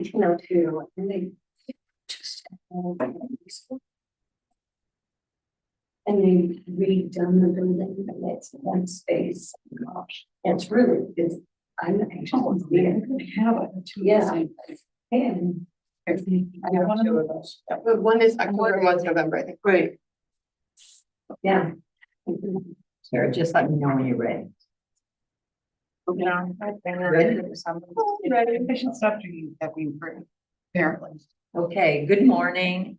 1902, and they just and they redone the building, and it's one space. Gosh, it's really, I'm actually have it. Yeah. And everything. I have two of those. But one is October and one's November, I think. Great. Yeah. Sarah, just let me know when you're ready. Yeah. Ready? Ready, efficient stuff that we bring, apparently. Okay, good morning.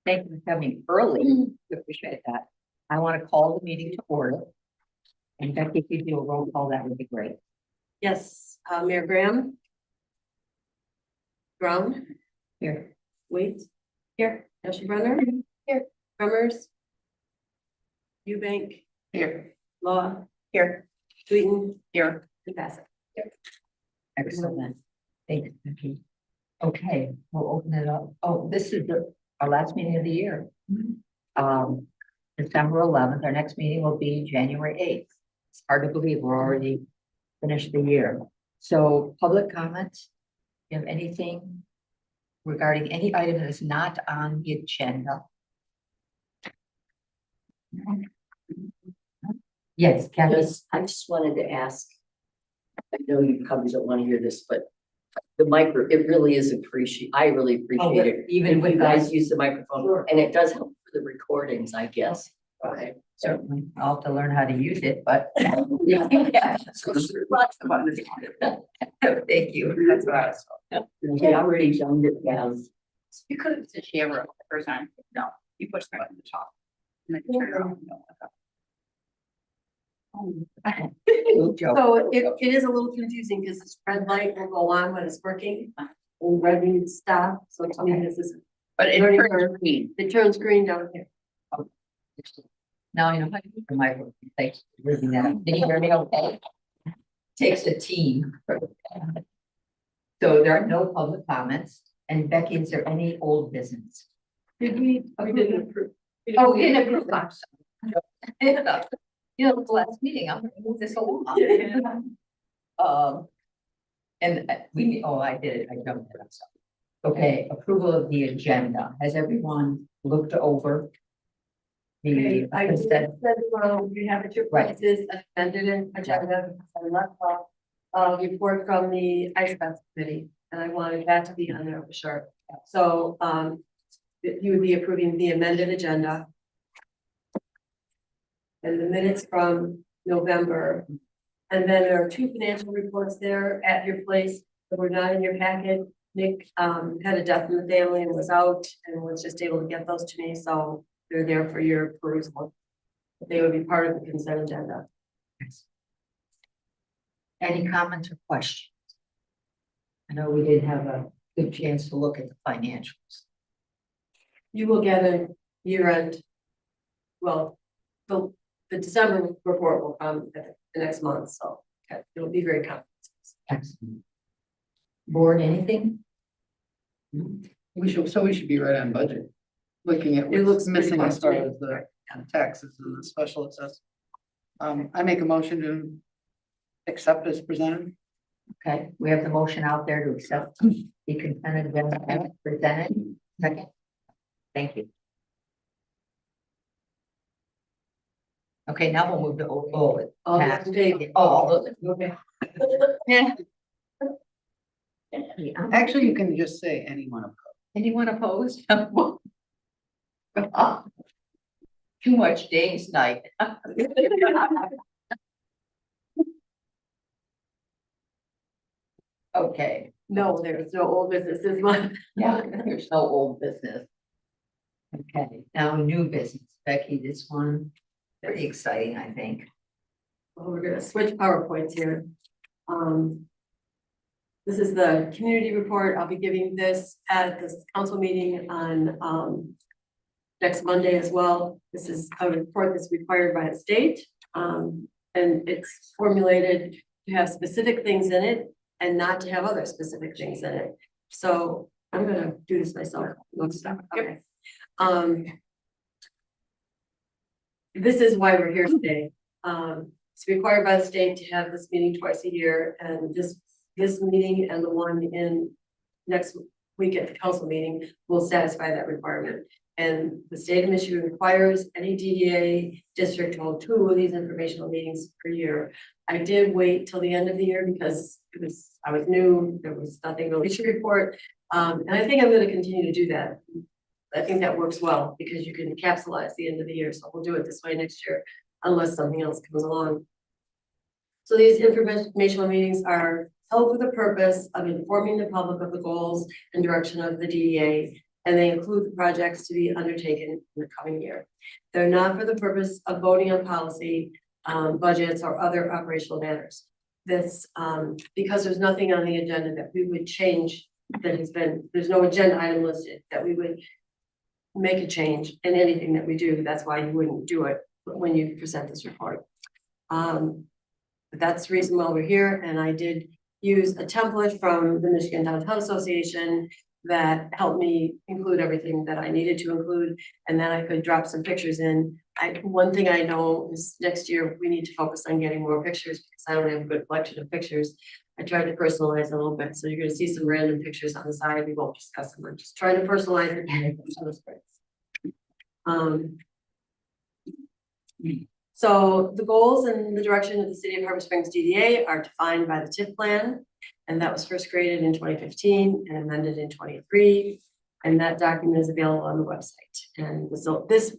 Thank you for coming early. We appreciate that. I want to call the meeting to order. And Becky, if you do a roll call, that would be great. Yes, Mayor Graham. Brown. Here. Wait. Here. Ashley Brenner. Here. Drummers. Eubank. Here. Law. Here. Tweeten. Here. And Bassett. Excellent. Thank you, Becky. Okay, we'll open it up. Oh, this is our last meeting of the year. December 11th. Our next meeting will be January 8th. It's hard to believe we're already finished the year. So public comments. You have anything regarding any item that is not on the agenda? Yes, Kathy. I just wanted to ask, I know you probably don't want to hear this, but the micro, it really is I really appreciate it. Even When with you guys use the microphone, and it does help for the recordings, I guess. Okay, certainly. I'll have to learn how to use it, but. Yeah. Lots of others. Thank you. That's what I was told. We already dumbed it down. You could have said Shamrock the first time. No, you push the button at the top. And then you turn it off. So it is a little confusing because this red light will go on when it's working. And red means stop, so to me this is, But it Learning turns curve. green. it turns green down here. Now you know how to use the microphone. Thanks for bringing that up. Can you hear me okay? Takes a team. So there are no public comments. And Becky, is there any old business? Did we didn't approve. Oh, we didn't approve. I'm sorry. You know, the last meeting, I'm gonna move this along. And I did it, I jumped it, I'm sorry. Okay, approval of the agenda. Has everyone looked over? The I just consent? said, well, we have it, your Right. places, amended in agenda, I left off, report from the Ice Bath Committee, and I wanted that to be on there for sure. So, you would be approving the amended agenda. And the minutes from November. And then there are two financial reports there at your place that were not in your packet. Nick, had a death in the family and was out and was just able to get those to me, so they're there for your perusal. They would be part of the consent agenda. Any comments or questions? I know we didn't have a good chance to look at the financials. You will get a year-end. Well, the December report will come the next month, so it'll be very comprehensive. Excellent. Board, anything? We should be right on budget. Looking at It looks what's missing pretty as far much, as the taxes and the special assessment. I make a motion to accept as presented. Okay, we have the motion out there to accept the consent agenda as presented. Second. Thank you. Okay, now we'll move to All tax. those in favor? All those. Okay. Yeah. Yeah. Actually, you can just say anyone opposed. Anyone opposed? Too much Dave's night. Okay, No, there's no old business this month. yeah, there's no old business. Okay, now new business. Becky, this one, very exciting, I think. Well, we're gonna switch PowerPoints here. This is the community report. I'll be giving this at this council meeting on next Monday as well. This is a report that's required by the state. And it's formulated to have specific things in it and not to have other specific things in it. So I'm gonna do this myself. Okay. This is why we're here today. It's required by the state to have this meeting twice a year, and this meeting and the one in next week at the council meeting will satisfy that requirement. And the state of Michigan requires any DDA district to hold 2 of these informational meetings per year. I did wait till the end of the year because I was new, there was nothing really to report. And I think I'm gonna continue to do that. I think that works well because you can capsulize the end of the year, so we'll do it this way next year unless something else comes along. So these informational meetings are held for the purpose of informing the public of the goals and direction of the DDA, and they include the projects to be undertaken in the coming year. They're not for the purpose of voting on policy, budgets, or other operational matters. This, because there's nothing on the agenda that we would change that has been, there's no agenda item listed that we would make a change in anything that we do. That's why you wouldn't do it when you present this report. But that's the reason why we're here, and I did use a template from the Michigan Downtown Association that helped me include everything that I needed to include, and then I could drop some pictures in. One thing I know is next year we need to focus on getting more pictures because I don't have a good collection of pictures. I tried to personalize a little bit, so you're gonna see some random pictures on the side. We won't discuss them. I'm just trying to personalize it. So the goals and the direction of the City of Harbor Springs DDA are defined by the TIF plan. And that was first created in 2015 and amended in 23. And that document is available on the website. And so this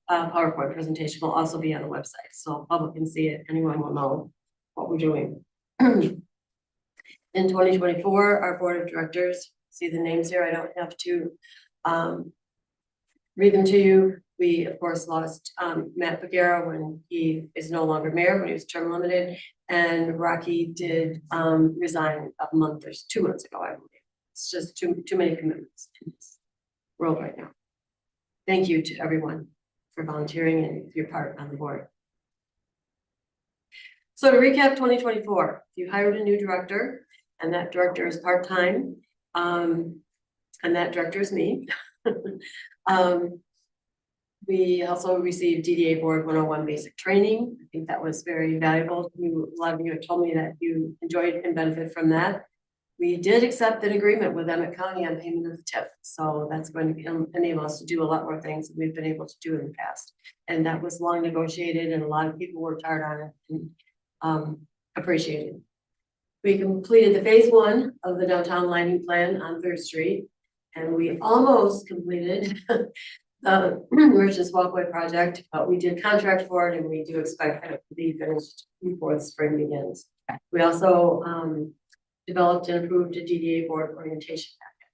PowerPoint presentation will also be on the website. So public can see it, anyone will know what we're doing. In 2024, our board of directors, see the names here, I don't have to read them to you. We, of course, lost Matt Bagheera when he is no longer mayor, when he was term limited, and Rocky did resign a month or 2 months ago, I believe. It's just too many commitments in this world right now. Thank you to everyone for volunteering and your part on the board. So to recap 2024, you hired a new director, and that director is part-time, and that director is me. We also received DDA Board 101 basic training. I think that was very valuable. A lot of you have told me that you enjoyed and benefited from that. We did accept an agreement with Emmett County on payment of the TIF. So that's going to enable us to do a lot more things than we've been able to do in the past. And that was long negotiated and a lot of people worked hard on it and appreciated. We completed the phase 1 of the downtown lighting plan on 3rd Street. And we almost completed the Merchants Walkway project, but we did contract for it and we do expect it to be finished before the spring begins. We also developed and approved a DDA board orientation packet.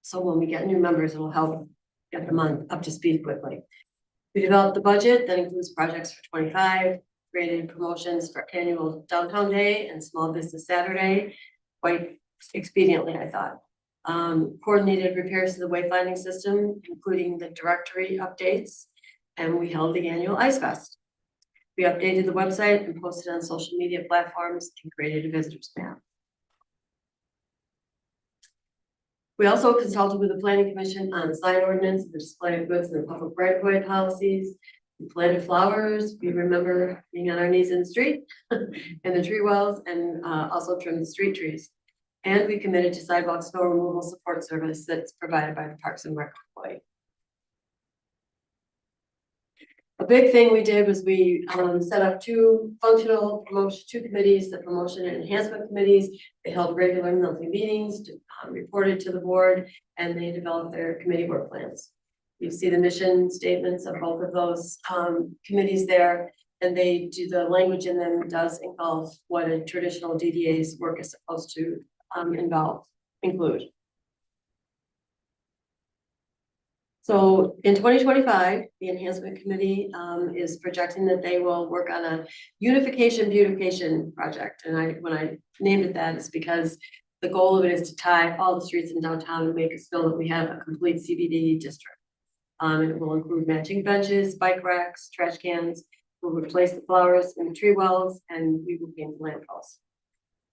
So when we get new members, it will help get them up to speed quickly. We developed the budget that includes projects for 25, created promotions for annual downtown day and small business Saturday, quite expediently, I thought. Coordinated repairs to the wayfinding system, including the directory updates, and we held the annual Ice Fest. We updated the website and posted on social media platforms and created a visitors map. We also consulted with the Planning Commission on the sign ordinance, the display of goods and the public right-of-way policies. We planted flowers. We remember being on our knees in the street and the tree wells, and also trimmed the street trees. And we committed to sidewalk snow removal support service that's provided by the Parks and Rec employee. A big thing we did was we set up 2 functional promotion, 2 committees, the promotion and enhancement committees. They held regular monthly meetings, reported to the board, and they developed their committee work plans. You see the mission statements of both of those committees there, and they do the language in them does involve what a traditional DDA's work is supposed to include. So in 2025, the enhancement committee is projecting that they will work on a unification beautification project. And when I named it that, it's because the goal of it is to tie all the streets in downtown and make us feel that we have a complete CBD district. And it will include matching benches, bike racks, trash cans. We'll replace the flowers in the tree wells, and we will paint the lampposts.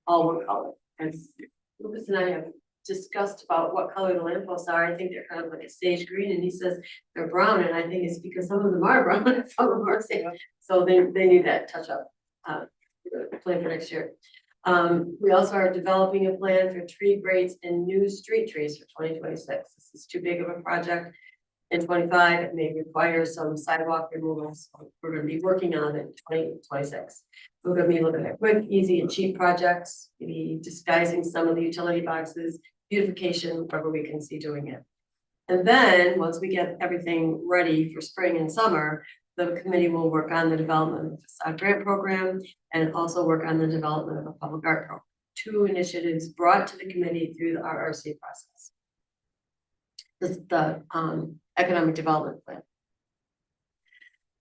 All one color. As Lucas and I have discussed about what color the lampposts are, I think they're kind of like a sage green, and he says they're brown, and I think it's because some of them are brown and some of them are sage. So they need that touch up plan for next year. We also are developing a plan for tree grades and new street trees for 2026. This is too big of a project. In 25, it may require some sidewalk removals. We're gonna be working on it in 2026. We're gonna be looking at quick, easy, and cheap projects, maybe disguising some of the utility boxes, beautification, wherever we can see doing it. And then, once we get everything ready for spring and summer, the committee will work on the development of a facade grant program and also work on the development of a public art program. 2 initiatives brought to the committee through the RRC process. This is the economic development plan.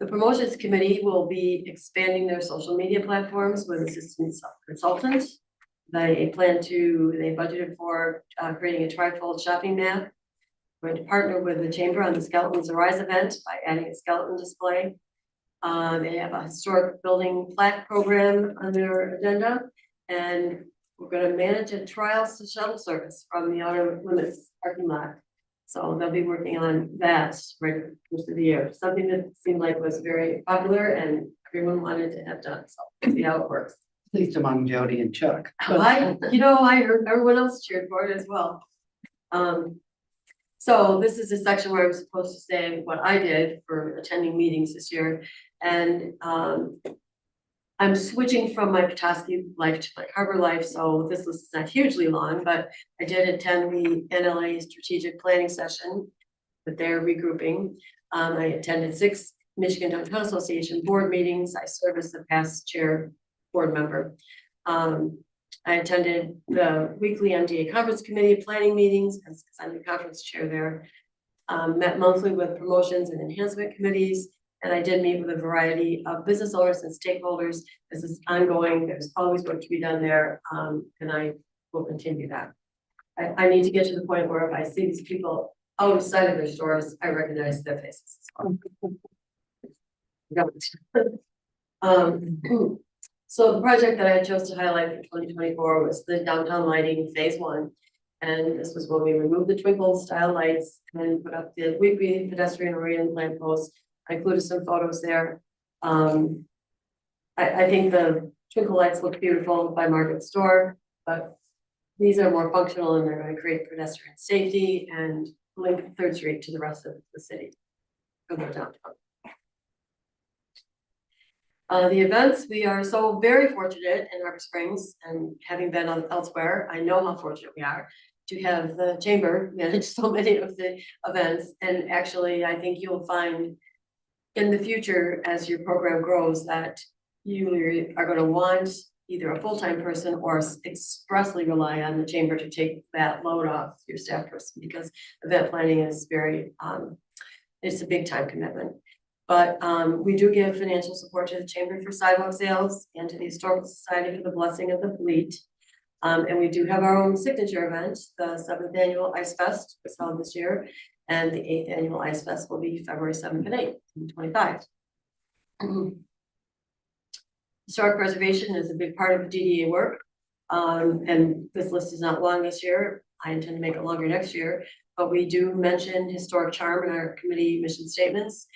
The promotions committee will be expanding their social media platforms with assistance of consultants. They budgeted for creating a trifold shopping map. We're going to partner with the chamber on the Skeletons Arise event by adding a skeleton display. They have a historic building plaque program on their agenda, and we're going to manage a trial shuttle service from the Outer Limits parking lot. So they'll be working on that right most of the year, something that seemed like was very popular and everyone wanted to have done. So we'll see how it works. At least among Jody and Chuck. I heard everyone else cheered for it as well. So this is a section where I was supposed to say what I did for attending meetings this year. And I'm switching from my Petoskey life to my Harbor life, so this list is not hugely long, but I did attend the NLA strategic planning session that they're regrouping. I attended 6 Michigan Downtown Association board meetings. I serve as the past chair board member. I attended the weekly MDA conference committee planning meetings because I'm the conference chair there. Met monthly with promotions and enhancement committees, and I did meet with a variety of business owners and stakeholders. This is ongoing. There's always work to be done there, and I will continue that. I need to get to the point where if I see these people outside of their stores, I recognize their faces. So the project that I chose to highlight for 2024 was the downtown lighting phase 1. And this was when we removed the twinkle style lights and put up the weekly pedestrian oriented lampposts. I included some photos there. I think the twinkle lights look beautiful by Margaret Store, but these are more functional and they're going to create pedestrian safety and link 3rd Street to the rest of the city from the downtown. The events, we are so very fortunate in Harbor Springs, and having been elsewhere, I know how fortunate we are to have the chamber manage so many of the events. And actually, I think you'll find in the future, as your program grows, that you are going to want either a full-time person or expressly rely on the chamber to take that load off your staff person, because event planning is very, it's a big time commitment. But we do give financial support to the chamber for sidewalk sales and to the Historical Society for the blessing of the fleet. And we do have our own signature event. The 7th annual Ice Fest was held this year, and the 8th annual Ice Fest will be February 7th and 8th, 2025. Historic preservation is a big part of the DDA work. And this list is not long this year. I intend to make it longer next year, but we do mention historic charm in our committee mission statements.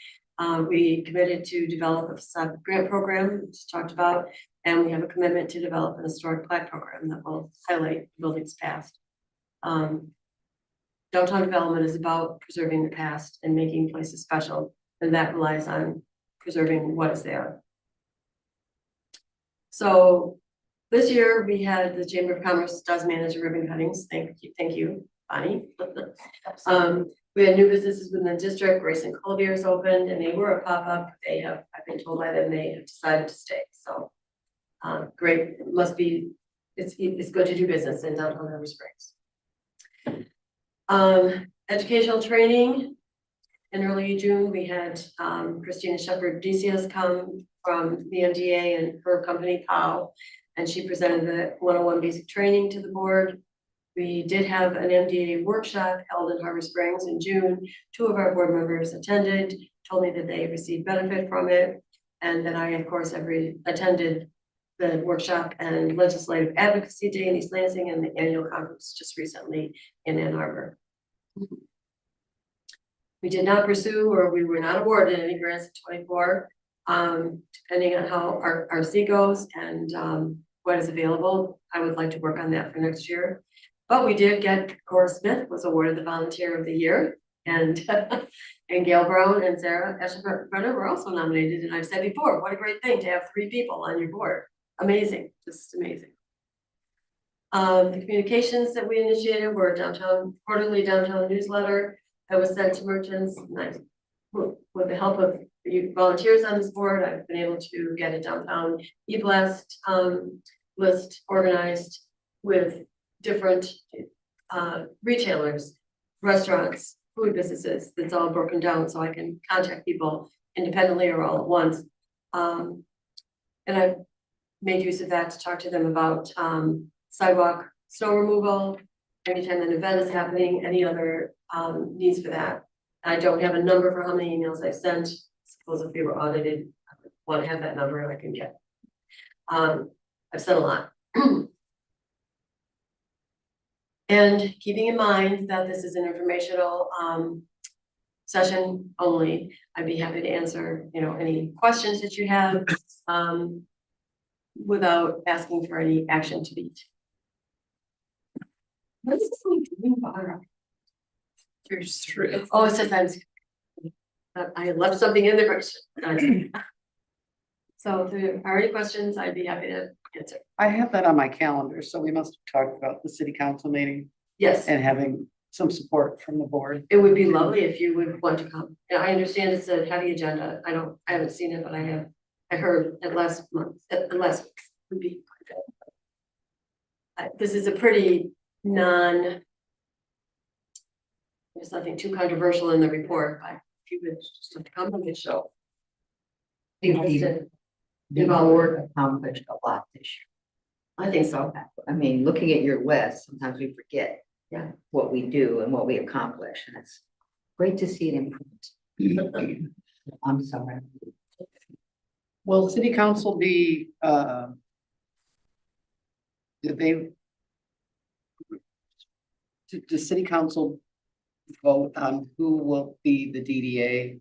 We committed to develop a facade grant program, which talked about, and we have a commitment to develop an historic plaque program that will highlight buildings past. Downtown development is about preserving the past and making places special, and that relies on preserving what is there. So this year we had the Chamber of Commerce does manage ribbon cuttings. Thank you, Bonnie. We had new businesses within the district. Grace and Colbier's opened, and they were a pop-up. I've been told by them they have decided to stay. So great. It must be, it's good to do business in downtown Harbor Springs. Educational training. In early June, we had Christina Shepard-DCS come from the MDA and her company, POW, and she presented the 101 basic training to the board. We did have an MDA workshop held in Harbor Springs in June. 2 of our board members attended, told me that they received benefit from it, and that I, of course, have attended the workshop and legislative advocacy day in East Lansing and the annual conference just recently in Ann Arbor. We did not pursue, or we were not awarded any grants in 24, depending on how our RC goes and what is available. I would like to work on that for next year. But we did get, Cora Smith was awarded the Volunteer of the Year, and and Gail Brown and Sarah Eschenbrenner were also nominated, and I've said before, what a great thing to have 3 people on your board. Amazing, just amazing. The communications that we initiated were quarterly downtown newsletter that was sent to merchants. And with the help of you volunteers on this board, I've been able to get a downtown e-blast list organized with different retailers, restaurants, food businesses. That's all broken down so I can contact people independently or all at once. And I've made use of that to talk to them about sidewalk snow removal, anytime an event is happening, any other needs for that. I don't have a number for how many emails I sent. Suppose if we were audited, I would want to have that number and I can get. I've sent a lot. And keeping in mind that this is an informational session only, I'd be happy to answer, any questions that you have without asking for any action to be. What is this thing doing, Barbara? There's true. Oh, it says I left something in there. So if there are any questions, I'd be happy to answer. I have that on my calendar, so we must have talked about the city council meeting Yes, and having some support from the board. it would be lovely if you would want to come. Yeah, I understand it's a heavy agenda. I haven't seen it, but I heard at last week would be. This is a pretty there's nothing too controversial in the report, but if you would just have to come and show. The board accomplished a lot this I think so. year. I mean, looking at your list, sometimes we forget. Yeah. What we do and what we accomplish, and it's great to see it improved. I'm sorry. Will city council be, does city council vote on who will be the DDA?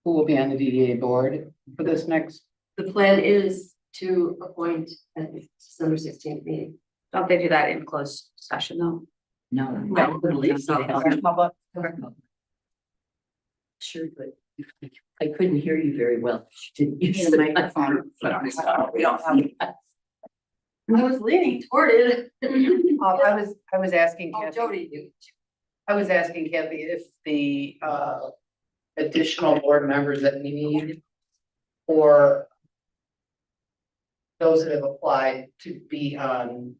Who will be on the DDA board for this next? The plan is to appoint at the December 16th meeting. Don't they do that in closed session though? No. I don't believe so. Public. Sure, but I couldn't hear you very well. Didn't use In the the microphone. We don't have. I was leaning toward it. I was asking Oh, Kathy, Jody. I was asking Kathy if the additional board members that we need or those that have applied to be on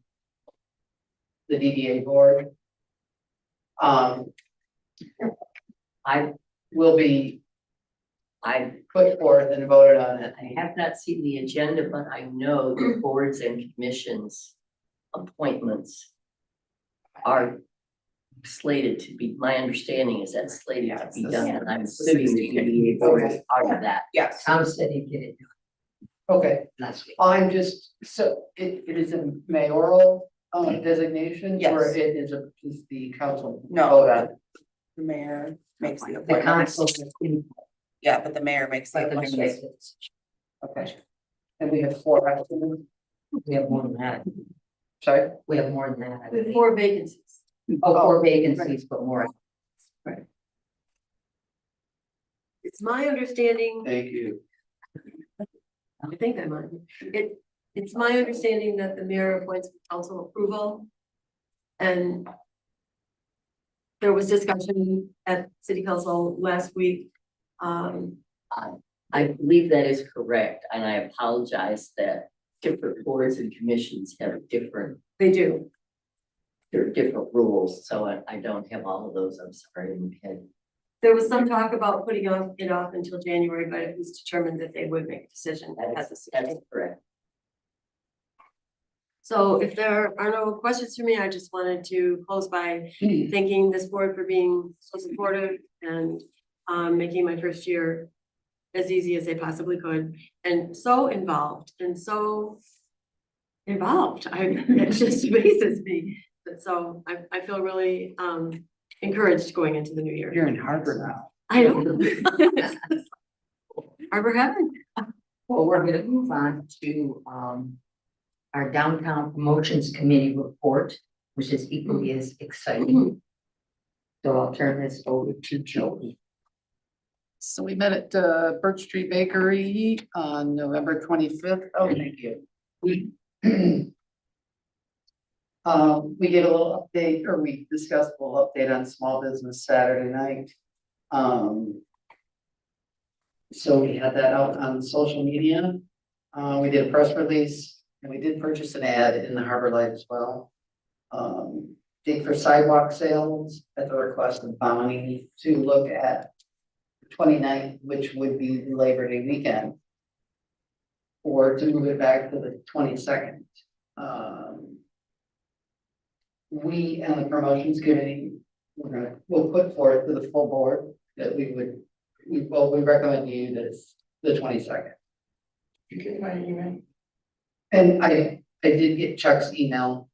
the DDA board I will be I put forth and voted on it. I have not seen the agenda, but I know the boards and commissions appointments are slated to be, my understanding is that slated to be done, and I'm assuming the DDA board is part of that. Yes, Tom said he'd get it okay. last week. I'm just, so it is a mayoral designation or Yes. it is the council? No. vote on it? The mayor makes the The appointment. council, Yeah, but the mayor makes the but the mayor appointment. makes it. Okay. And we have 4 applicants. We have more than that. Sorry? We have more than that. I With believe. 4 vacancies. Oh, 4 vacancies, but more. It's my understanding, Thank you. I think I might, it's my understanding that the mayor appoints with council approval. And there was discussion at city council last week. I believe that is correct, and I apologize that different boards and commissions have different, They do. there are different rules, so I don't have all of those, I'm sorry, in my head. There was some talk about putting it off until January, but it was determined that they would make a decision at the That's 16th. correct. So if there are no questions for me, I just wanted to close by thanking this board for being so supportive and making my first year as easy as they possibly could, and so involved and so involved. It just amazes me. But so I feel really encouraged going into the new year. You're in Harvard now. I know. Harbor heaven. Well, we're gonna move on to our downtown promotions committee report, which is equally as exciting. So I'll turn this over to Joey. So we met at Birch Street Bakery on November 25th. Oh, thank you. We we gave a little update, or we discussed a little update on small business Saturday night. So we had that out on social media. We did a press release and we did purchase an ad in the Harbor Light as well. Date for sidewalk sales at the request of Bonnie to look at 29th, which would be Labor Day weekend. Or to move it back to the 22nd. We and the promotions committee, we'll put forth to the full board that we recommend you that it's the 22nd. You get my email? And I did get Chuck's email.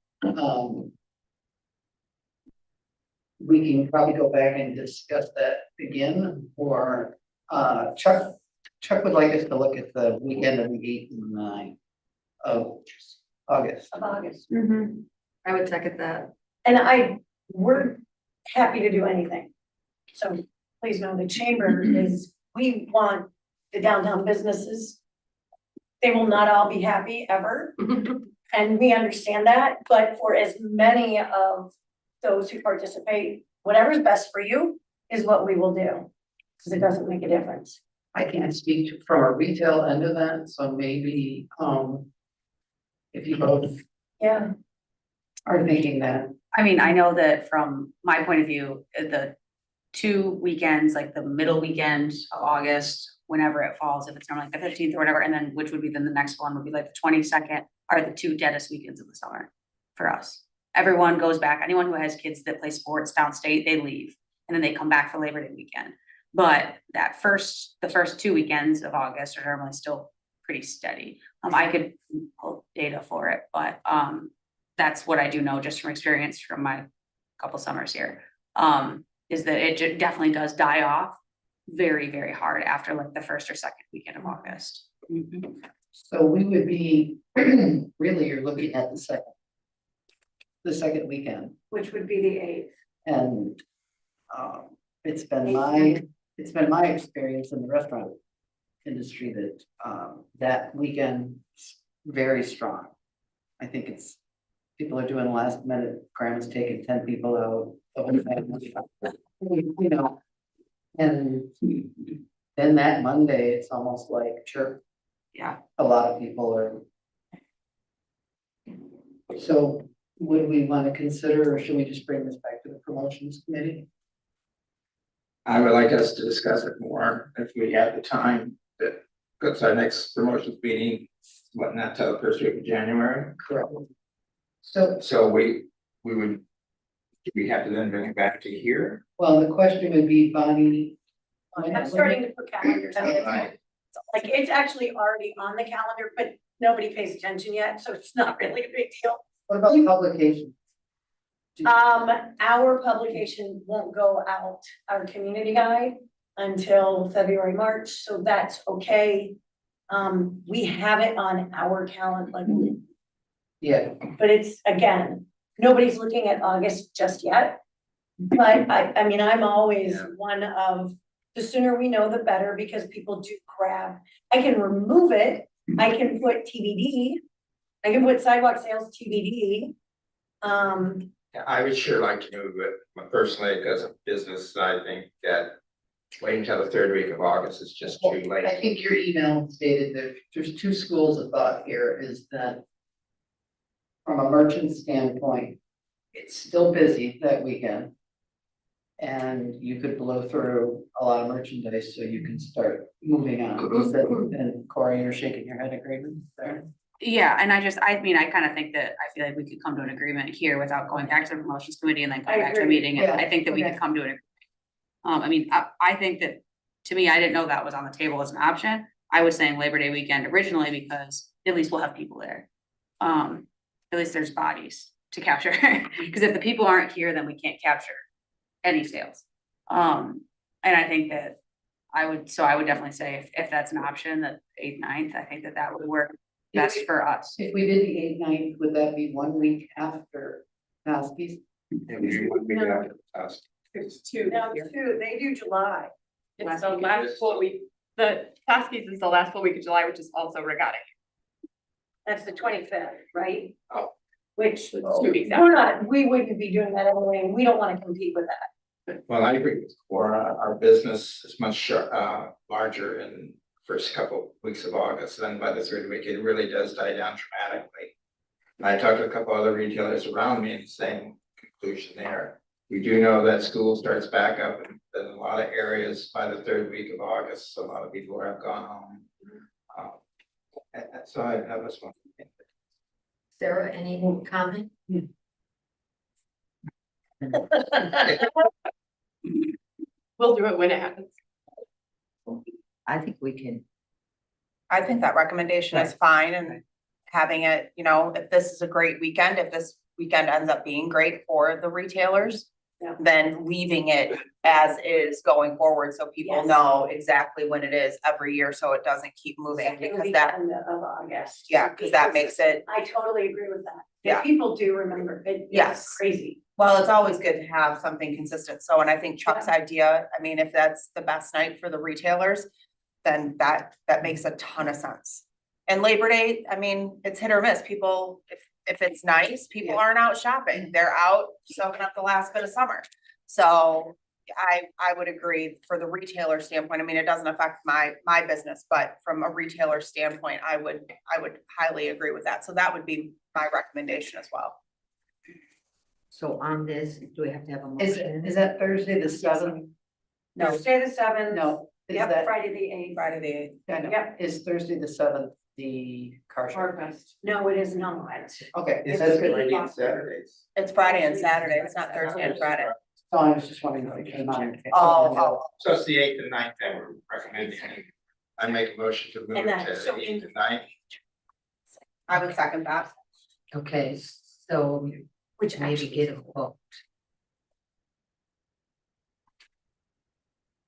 We can probably go back and discuss that again, or Chuck would like us to look at the weekend of the 8th and 9th of August. Of August. I would second that. And we're happy to do anything. So please know the chamber is, we want the downtown businesses. They will not all be happy ever. And we understand that, but for as many of those who participate, whatever's best for you is what we will do. Because it doesn't make a difference. I can't speak from a retail end of that, so maybe, if you both Yeah. are thinking that. I mean, I know that from my point of view, the 2 weekends, like the middle weekend of August, whenever it falls, if it's normally the 15th or whatever, and then which would be then the next one would be like the 22nd, are the 2 deadest weekends of the summer for us. Everyone goes back. Anyone who has kids that play sports downstate, they leave and then they come back for Labor Day weekend. But the first 2 weekends of August are normally still pretty steady. I could pull data for it, but that's what I do know just from experience from my couple summers here. Is that it definitely does die off very, very hard after like the first or second weekend of August. So we would be, really, you're looking at the second weekend. Which would be the 8th. And it's been my experience in the restaurant industry that that weekend is very strong. I think people are doing last minute, grandma's taking 10 people out, the whole family, you know. And then that Monday, it's almost like church. Yeah. A lot of people are. So would we want to consider, or should we just bring this back to the promotions committee? I would like us to discuss it more if we have the time, because our next promotions meeting, not till the first week of January. Correct. So we would, do we have to then bring it back to here? Well, the question would be, Bonnie. I'm starting to put calendars on it. Right. Like, it's actually already on the calendar, but nobody pays attention yet, so it's not really a big deal. What about publication? Our publication won't go out, our community guide, until February, March, so that's okay. We have it on our calendar, like, Yeah, but it's, again, nobody's looking at August just yet. But I mean, I'm always one of, the sooner we know, the better, because people do grab. I can remove it, I can put TBD, I can put sidewalk sales TBD. I would sure like to move it, but personally, as a business, I think that waiting until the 3rd week of August is just too I late. think your email stated that there's 2 schools of thought here, is that from a merchant standpoint, it's still busy that weekend. And you could blow through a lot of merchandise, so you can start moving on. And Corey, you're shaking your head agreement there. Yeah, and I mean, I kind of think that I feel like we could come to an agreement here without going back to the promotions committee and then come I back to a agree. meeting. And Yeah, I think that we okay. could come to an agreement. I mean, I think that, to me, I didn't know that was on the table as an option. I was saying Labor Day weekend originally because at least we'll have people there. At least there's bodies to capture, because if the people aren't here, then we can't capture any sales. And I think that I would definitely say if that's an option, that 8th, 9th, I think that would work. best for us. If we did the 8th, 9th, would that be 1 week after Paskies? Maybe one week after the task. It's two. No, it's two, they do July. It's the last full week. The Taskies is the last full week of July, which is also regatta. That's the 25th, right? Oh. Which, 2 weeks we're not, we wouldn't be doing that anyway, and we don't wanna compete with that. Well, I agree with Cora, our business is much larger in first couple weeks of August, then by the third week, it really does die down dramatically. And I talked to a couple other retailers around me and the same conclusion there. We do know that school starts back up in a lot of areas by the third week of August, so a lot of people have gone home. So I was one. Sarah, any comment? We'll do it when it happens. I think we can, I think that recommendation is fine and having it, you know, if this is a great weekend, if this weekend ends up being great for the retailers. Yeah. Then leaving it as is going forward, so people Yes. know exactly when it is every year, so it doesn't keep moving, Second because that, weekend of August. yeah, because that makes it. I totally agree with that. Yeah. People do remember, it's Yes. crazy. Well, it's always good to have something consistent, so, and I think Chuck's idea, I mean, if that's the best night for the retailers, then that makes a ton of sense. And Labor Day, I mean, it's hit or miss, people, if it's nice, people aren't out shopping, they're out soaking up the last bit of summer. So I would agree for the retailer standpoint, I mean, it doesn't affect my business, but from a retailer standpoint, I would highly agree with that, so that would be my recommendation as well. so on this, do we have to have a Is motion? is that Thursday the 7th? No. Thursday the 7th. No, is Yep, that, Friday the 8th. Friday the 8th. I know. Yep. Is Thursday the 7th the car show? Harvest. No, it is not. Okay, It's that's good. really Friday and Saturdays. It's Friday and Saturday, it's not Thursday and Friday. So I was just wondering if it came on. Oh. So it's the 8th and 9th that we're recommending. I make a motion to move And it that- to so the in- 8th and 9th. I would second that. Okay, so Which maybe actually, get a quote.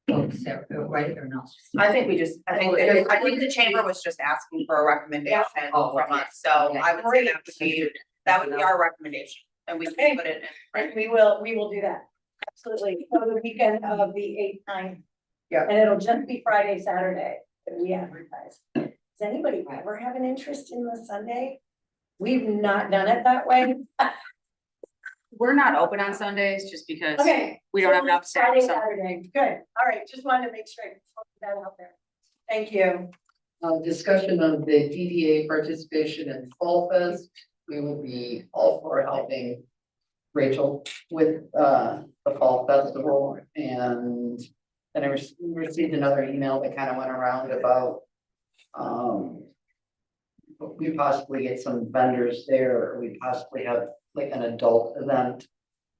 Oh, Sarah, right or no? I think the chamber was just asking for a recommendation Oh, from okay. us, so I would say that would be our recommendation. And we can put it in. right, we will do that. Absolutely. So the weekend of the 8th, 9th. Yeah. And it'll just be Friday, Saturday that we advertise. Does anybody ever have an interest in the Sunday? We've not done it that way. We're not open on Sundays just because Okay. we don't have so enough staff, Friday, so. Saturday, good. All right, just wanted to make sure I put that out there. Thank you. Discussion of the DDA participation in Fall Fest. We would be all for helping Rachel with the Fall Festival. And then I received another email that kind of went around about we possibly get some vendors there, or we possibly have like an adult event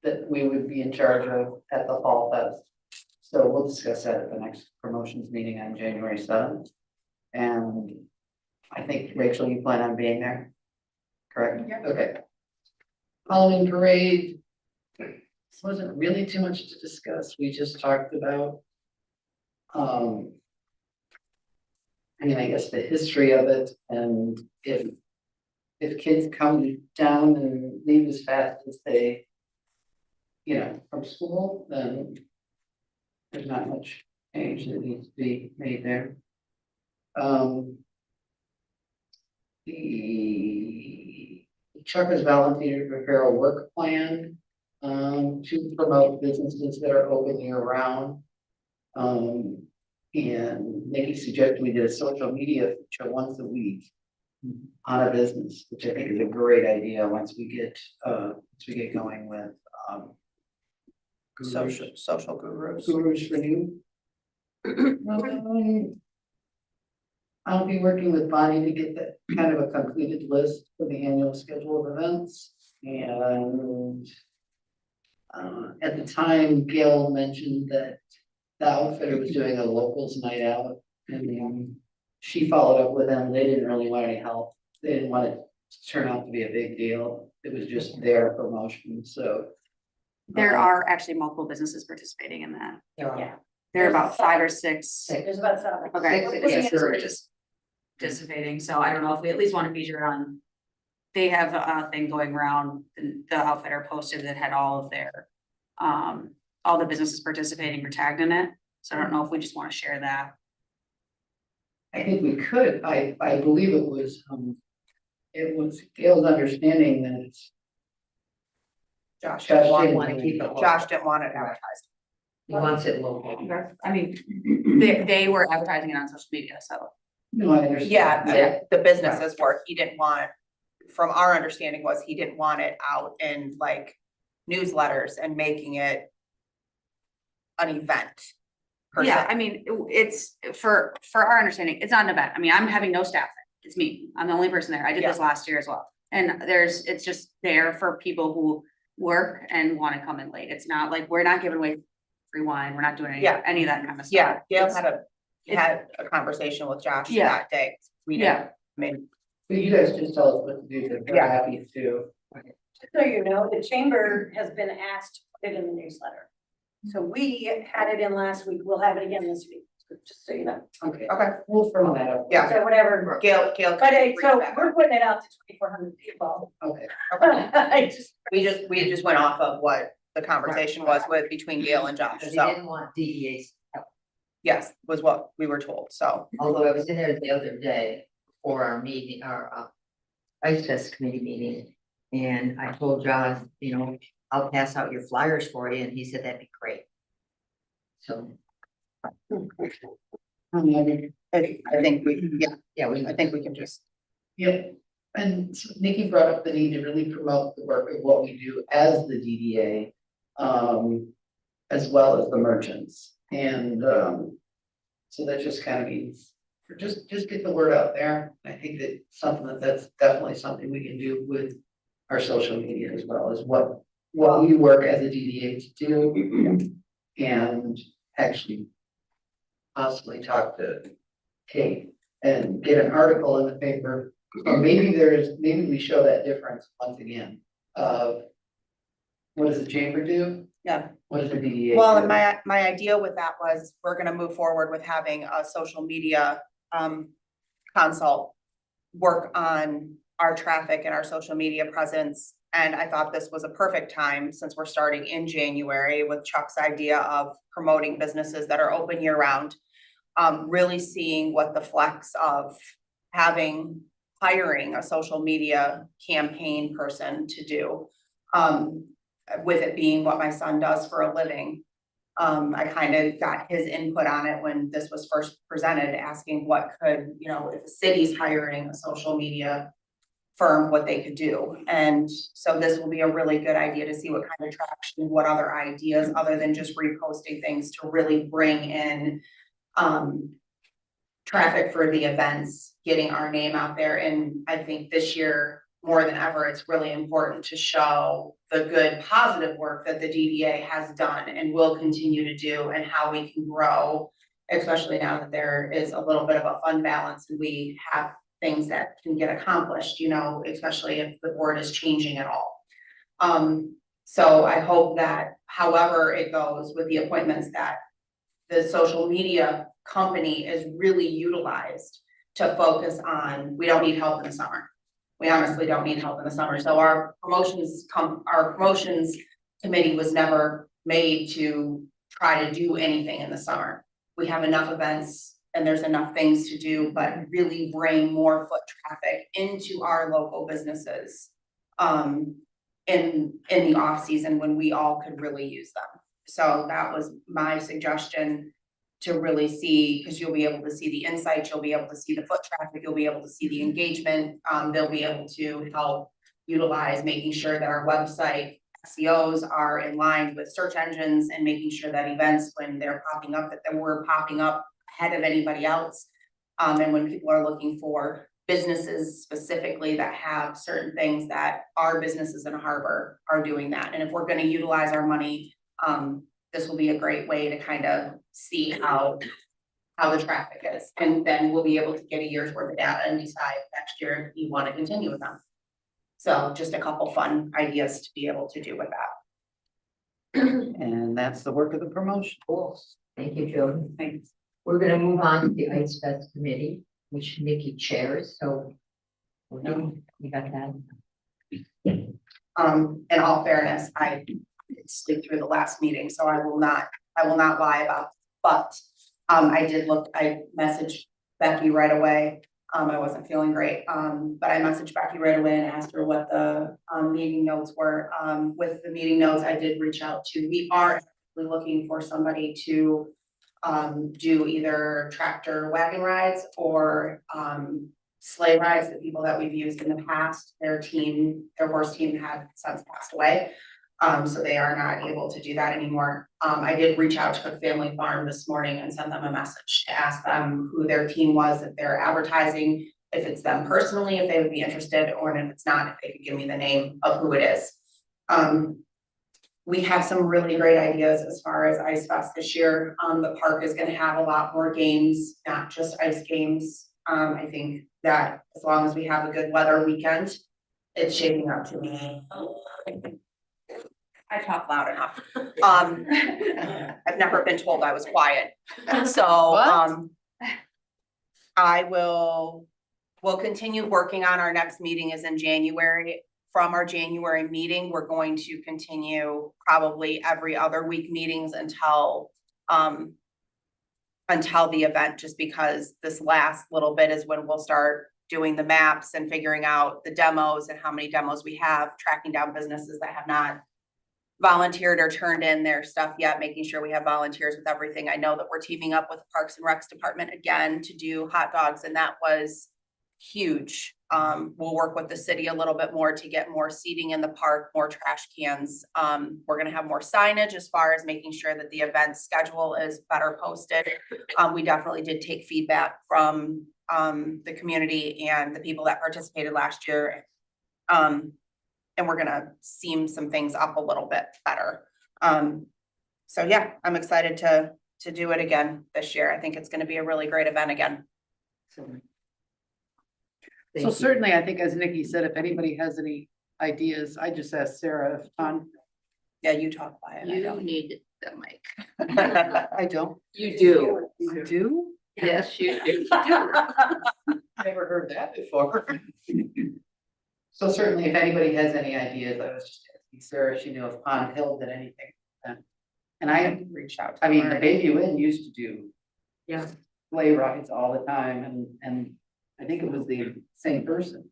that we would be in charge of at the Fall Fest. So we'll discuss that at the next promotions meeting on January 7th. And I think, Rachel, you plan on being there? Correct? Yeah. Okay. Halloween parade. This wasn't really too much to discuss. We just talked about I mean, I guess the history of it, and if kids come down and leave as fast as they, from school, then there's not much change that needs to be made there. The Chuck has volunteered to prepare a work plan to promote businesses that are open year round. And Nikki suggested we did a social media feature once a week on a business, which I think is a great idea once we get going with Social gurus. Gurus for You. I'll be working with Bonnie to get that kind of a completed list for the annual schedule of events. And at the time, Gail mentioned that the outfitter was doing a locals night out, and she followed up with them. They didn't really want any help. They didn't want it to turn out to be a big deal. It was just their promotion, so. There are actually multiple businesses participating in that. There are Yeah. There are about 5 or 6. There's about 7. Okay. Six, businesses yes, there we're is. just participating, so I don't know if we at least wanna feature it on. They have a thing going around, the outfitter posted that had all of their, all the businesses participating were tagged in it, so I don't know if we just wanna share that. I think we could, I believe it was Gail's understanding that it's. Josh Josh didn't want, didn't wanna keep it local. Josh didn't want it advertised. He wants it local. I mean, they were advertising it on social media, so. No, I understand. Yeah, the businesses were, he didn't want, from our understanding was he didn't want it out in like newsletters and making it an event. per Yeah, se. I mean, it's, for our understanding, it's not an event. I mean, I'm having no staff there. It's me. I'm the only person there. I did this last year as well. And it's just there for people who work and wanna come in late. It's not like, we're not giving away free wine. We're not doing any of that kind of stuff. Yeah, Gail It's- had a conversation with Josh Yeah. that day. We Yeah. didn't, I mean, But you guys just tell us what to do, because we're Yeah. happy to. Just so you know, the chamber has been asked to put it in the newsletter. So we had it in last week, we'll have it again this week, just so you know. Okay, okay, we'll firm that up. Yeah. So whatever, Gail. but so reached back. we're putting it out to 2,400 people. Okay, I just, We just went off of what the conversation was with between Gail and Josh, Because he so, didn't want DDA's help. yes, was what we were told, so. Although I was in there the other day for our meeting, our Ice Fest committee meeting. And I told John, you know, I'll pass out your flyers for you, and he said that'd be great. So, I think we, yeah, we. I think we can just, yep. And so Nikki brought up the need to really promote the work of what we do as the DDA, as well as the merchants. And, so that just kind of means, for just get the word out there. I think that that's definitely something we can do with our social media as well, as what we work as a DDA to do. And actually possibly talk to Kate and get an article in the paper. Or maybe we show that difference once again of what does the chamber do? Yeah. What does the DDA well, do? and my idea with that was, we're gonna move forward with having a social media, consult work on our traffic and our social media presence. And I thought this was a perfect time, since we're starting in January with Chuck's idea of promoting businesses that are open year round. Really seeing what the flex of hiring a social media campaign person to do. With it being what my son does for a living. I kind of got his input on it when this was first presented, asking what could, you know, if the city's hiring a social media firm, what they could do. And so this will be a really good idea to see what kind of traction, what other ideas, other than just reposting things, to really bring in traffic for the events, getting our name out there. And I think this year, more than ever, it's really important to show the good, positive work that the DDA has done and will continue to do, and how we can grow, especially now that there is a little bit of a fund balance and we have things that can get accomplished, you know, especially if the board is changing at all. So I hope that however it goes with the appointments, that the social media company is really utilized to focus on, we don't need help in the summer. We honestly don't need help in the summer. So our promotions committee was never made to try to do anything in the summer. We have enough events and there's enough things to do, but really bring more foot traffic into our local businesses. In the off season when we all could really use them. So that was my suggestion, to really see, because you'll be able to see the insights, you'll be able to see the foot traffic, you'll be able to see the engagement. They'll be able to help utilize making sure that our website SEOs are in line with search engines, and making sure that events, when they're popping up, that we're popping up ahead of anybody else. And when people are looking for businesses specifically that have certain things, that our businesses in a harbor are doing that. And if we're gonna utilize our money, this will be a great way to kind of see how the traffic is. And then we'll be able to get a year's worth of data and decide next year if you want to continue with them. So just a couple fun ideas to be able to do with that. And that's the work of the promotion. Cool. Thank you, Jody. Thanks. We're gonna move on to the Ice Fest committee. which Nikki chairs, so. You got that? In all fairness, I did sleep through the last meeting, so I will not lie about, but, I messaged Becky right away. I wasn't feeling great, but I messaged Becky right away and asked her what the, meeting notes were. With the meeting notes, I did reach out to, we are looking for somebody to, do either tractor wagon rides or, sleigh rides, the people that we've used in the past, their horse team had since passed away. So they are not able to do that anymore. I did reach out to Cook Family Farm this morning and send them a message to ask them who their team was, if they're advertising, if it's them personally, if they would be interested, or if it's not, if they could give me the name of who it is. We have some really great ideas as far as Ice Fest this year. The park is gonna have a lot more games, not just ice games. I think that as long as we have a good weather weekend, it's shaping up to be. I talk loud enough. I've never been told I was quiet, so, we'll continue working on our next meeting is in January. From our January meeting, we're going to continue probably every other week meetings until the event, just because this last little bit is when we'll start doing the maps and figuring out the demos and how many demos we have, tracking down businesses that have not volunteered or turned in their stuff yet, making sure we have volunteers with everything. I know that we're teaming up with the Parks and Recs department again to do hot dogs, and that was huge. We'll work with the city a little bit more to get more seating in the park, more trash cans. We're gonna have more signage as far as making sure that the event schedule is better posted. We definitely did take feedback from the community and the people that participated last year. And we're gonna seam some things up a little bit better. So yeah, I'm excited to do it again this year. I think it's gonna be a really great event again. So certainly, I think as Nikki said, if anybody has any ideas, I just asked Sarah if Yeah, you talk quiet. I You don't. need the mic. I don't. You do. You do? Yes, you do. Never heard that before. So certainly, if anybody has any ideas, I was just asking Sarah, if she knew if Pond Hill did anything. And I Reached out. I mean, the Bayview Inn used to do Yeah. sleigh rides all the time, and I think it was the same person.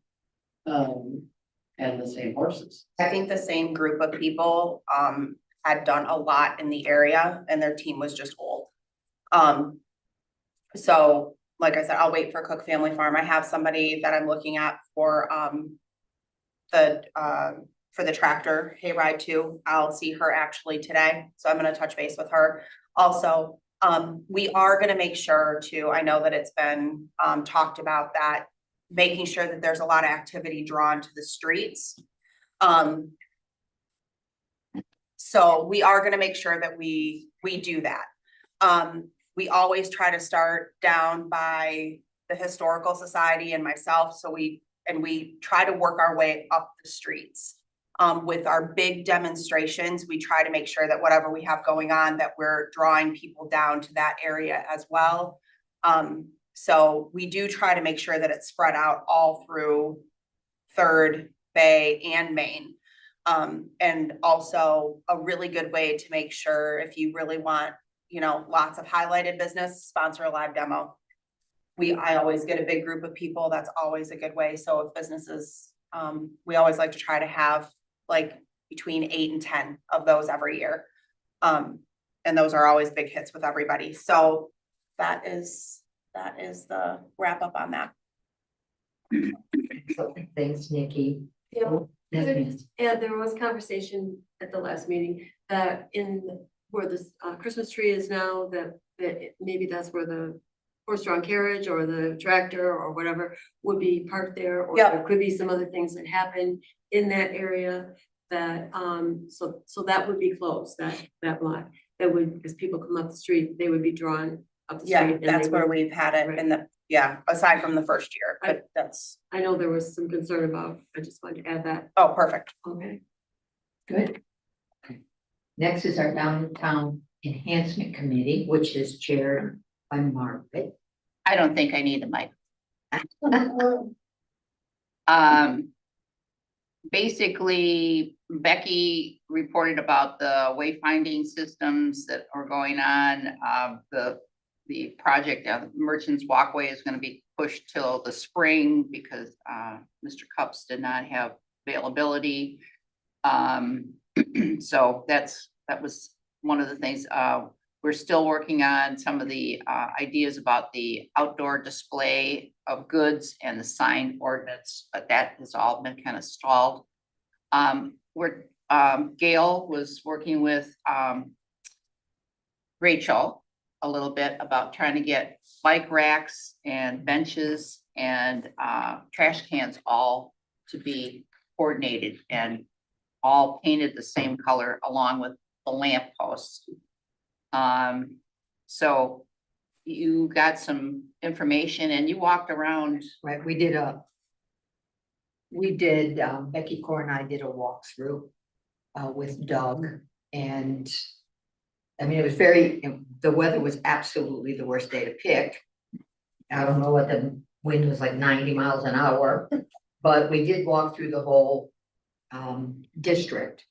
And the same horses. I think the same group of people had done a lot in the area and their team was just old. So like I said, I'll wait for Cook Family Farm. I have somebody that I'm looking at for the tractor hayride too. I'll see her actually today, so I'm gonna touch base with her. Also, we are gonna make sure to, I know that it's been talked about, that making sure that there's a lot of activity drawn to the streets. So we are gonna make sure that we do that. We always try to start down by the Historical Society and myself, so we try to work our way up the streets. With our big demonstrations, we try to make sure that whatever we have going on, that we're drawing people down to that area as well. So we do try to make sure that it's spread out all through Third, Bay, and Main. And also a really good way to make sure, if you really want, lots of highlighted business, sponsor a live demo. I always get a big group of people. That's always a good way. So if businesses, we always like to try to have like between 8 and 10 of those every year. And those are always big hits with everybody. So that is the wrap up on that. Thanks, Nikki. Yeah. Yes, And there was conversation at the last meeting that where this Christmas tree is now, that maybe that's where the horse-drawn carriage or the tractor or whatever would be parked there, or Yeah. there could be some other things that happen in that area that, so that would be closed, that lot. That would, as people come up the street, they would be drawn up the street. Yeah, and they that's where would- we've had it Right. in aside from the first year, but that's, I know there was some concern about, I just wanted to add that. oh, perfect. Okay. good. Next is our Downtown Enhancement Committee, which is chaired by Margaret. I don't think I need the mic. Basically, Becky reported about the wayfinding systems that are going on. The project, Merchants Walkway is gonna be pushed till the spring because, Mr. Cups did not have availability. So that was one of the things. We're still working on some of the ideas about the outdoor display of goods and the sign ordinance, but that has all been kind of stalled. Gail was working with Rachel a little bit about trying to get bike racks and benches and trash cans all to be coordinated and all painted the same color along with the lamp posts. So you got some information and you walked around. Right, Becky Core and I did a walkthrough with Doug, and I mean, the weather was absolutely the worst day to pick. I don't know what the wind was, like 90 miles an hour, but we did walk through the whole district.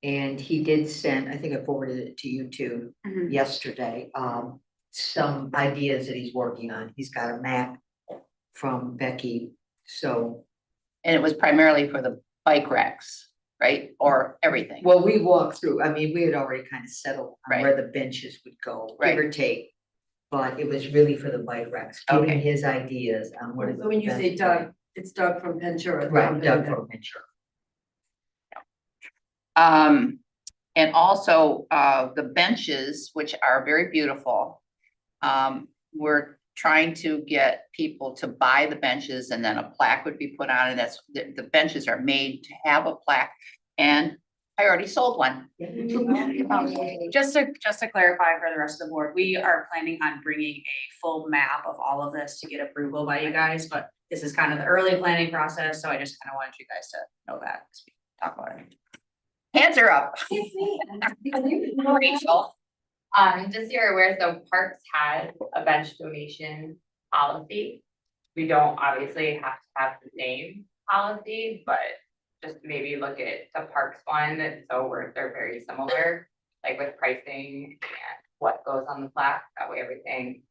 And he did send, I think I forwarded it to you too yesterday, some ideas that he's working on. He's got a map from Becky, so. And it was primarily for the bike racks, right? Or everything? Well, we walked through, I mean, we had already kind of settled on Right. where the benches would go, Right. give or take. But it was really for the bike racks, Okay. giving his ideas on what. So when you say Doug, it's Doug from Ventura. Right, Doug from Ventura. And also, the benches, which are very beautiful. We're trying to get people to buy the benches and then a plaque would be put on it. That's, the benches are made to have a plaque. And I already sold one. Just to clarify for the rest of the board, we are planning on bringing a full map of all of this to get approval by you guys, but this is kind of the early planning process, so I just kind of wanted you guys to know that, as we talk about it. Hands are up. Rachel, just so you're aware, so Parks has a bench donation policy. We don't obviously have to have the same policy, but just maybe look at the Parks one, they're very similar, like with pricing and what goes on the plaque, that way everything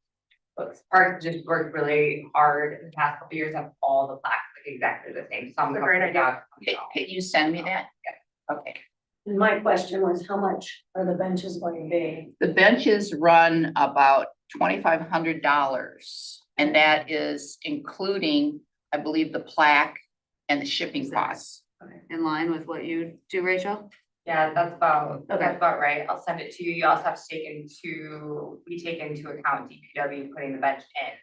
looks. Parks just worked really hard in the past couple years, have all the plaques like exactly the same. Some That's a great idea. Can you send me that? Yeah. Okay. My question was, how much are the benches going to be? The benches run about $2,500, and that is including, I believe, the plaque and the shipping costs. In line with what you do, Rachel? Yeah, that's about right. I'll send it to you. You also have to take into account DPW putting the bench in,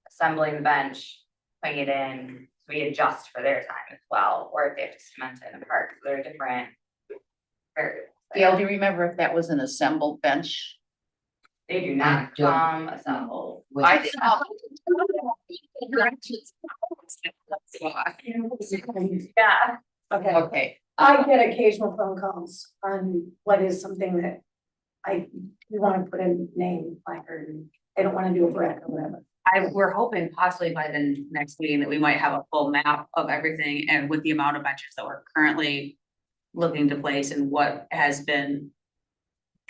assembling the bench, putting it in. So we adjust for their time as well, or if they have to cement it in the park, so they're different variables. Gail, do you remember if that was an assembled bench? They do not come assembled. I Yeah. Okay, Okay, I get occasional phone calls on what is something that we wanna put a name placard, and they don't wanna do a brick or whatever. We're hoping possibly by the next meeting that we might have a full map of everything and with the amount of benches that we're currently looking to place and what has been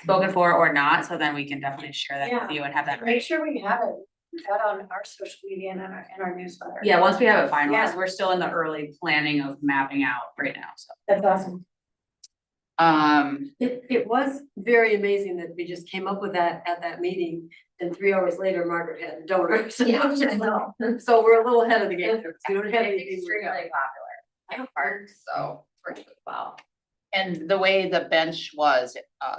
spoken for or not, so then we can definitely share that with you and have that. Make sure we have it, that on our social media and in our newsletter. Yeah, once we have it finalized, Yeah. we're still in the early planning of mapping out right now, so. That's awesome. It was very amazing that we just came up with that at that meeting, and 3 hours later, Margaret had a donor. So so we're a little ahead of the game there, 'cause we don't have It's anything. extremely popular. I have parks, so it's working well. and the way the bench was,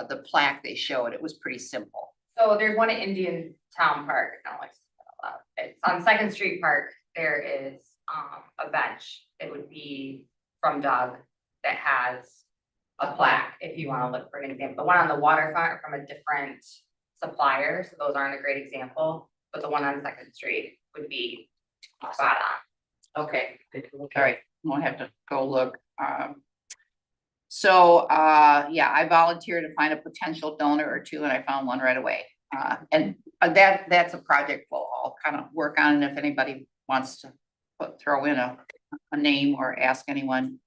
the plaque they showed, it was pretty simple. So there's one at Indian Town Park, no, it's on Second Street Park, there is a bench, it would be from Doug that has a plaque, if you wanna look for an example. The one on the waterfront are from a different supplier, so those aren't a great example, but the one on Second Street would be spot on. Okay, all right, won't have to go look. So, yeah, I volunteered to find a potential donor or two, and I found one right away. And that's a project we'll all kind of work on, and if anybody wants to throw in a name or ask anyone.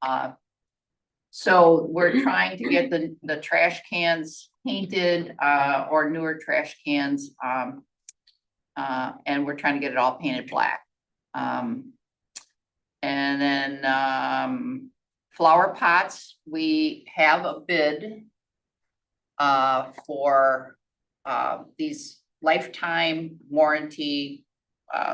So we're trying to get the trash cans painted, or newer trash cans. And we're trying to get it all painted black. And then, flower pots, we have a bid for these lifetime warranty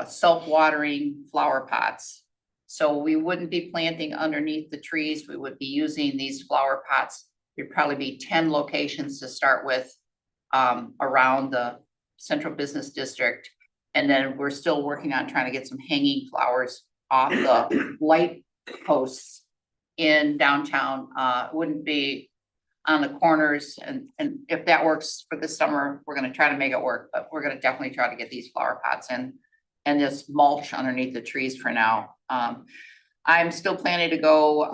self-watering flower pots. So we wouldn't be planting underneath the trees. We would be using these flower pots. There'd probably be 10 locations to start with around the central business district. And then we're still working on trying to get some hanging flowers off the light posts in downtown. It wouldn't be on the corners, and if that works for this summer, we're gonna try to make it work, but we're gonna definitely try to get these flower pots in and just mulch underneath the trees for now. I'm still planning to go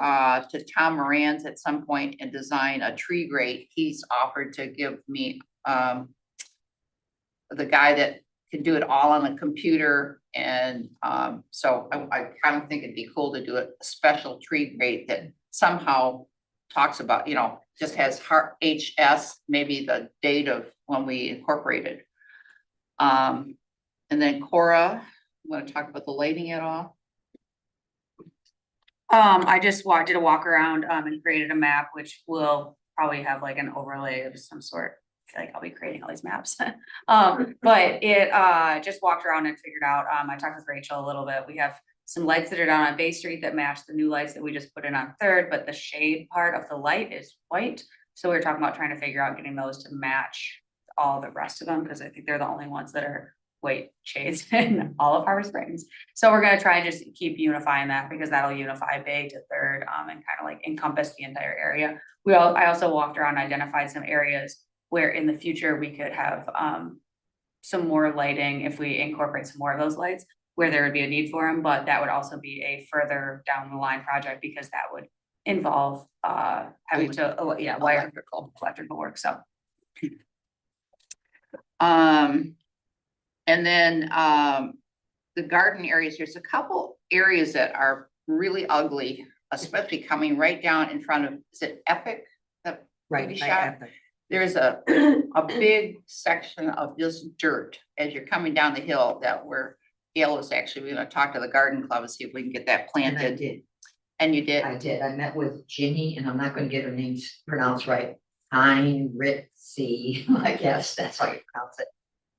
to Tom Moran's at some point and design a tree grate. He's offered to give me the guy that can do it all on a computer, and so I kind of think it'd be cool to do a special tree grate that somehow talks about, you know, just has HS, maybe the date of when we incorporated. And then Cora, you want to talk about the lighting at all? I just did a walk around, and created a map, which will probably have like an overlay of some sort. I feel like I'll be creating all these maps. But it, just walked around and figured out, I talked with Rachel a little bit. We have some lights that are down on Bay Street that match the new lights that we just put in on Third, but the shade part of the light is white. So we were talking about trying to figure out getting those to match all the rest of them, because I think they're the only ones that are white shades in all of Harbor Springs. So we're gonna try and just keep unifying that, because that'll unify Bay to Third, and kind of like encompass the entire area. I also walked around and identified some areas where in the future we could have some more lighting if we incorporate some more of those lights, where there would be a need for them, but that would also be a further down the line project, because that would involve having to, wire electrical work, so. And then the garden areas, there's a couple areas that are really ugly, especially coming right down in front of, is it Epic? The Right. beauty I shop? have the- There's a big section of just dirt as you're coming down the hill that Gail was actually gonna talk to the garden club and see if we can get that And I planted. did, And you did? I did. I met with Ginny, and I'm not gonna get her name pronounced right. Ritzy, I guess that's how you pronounce it.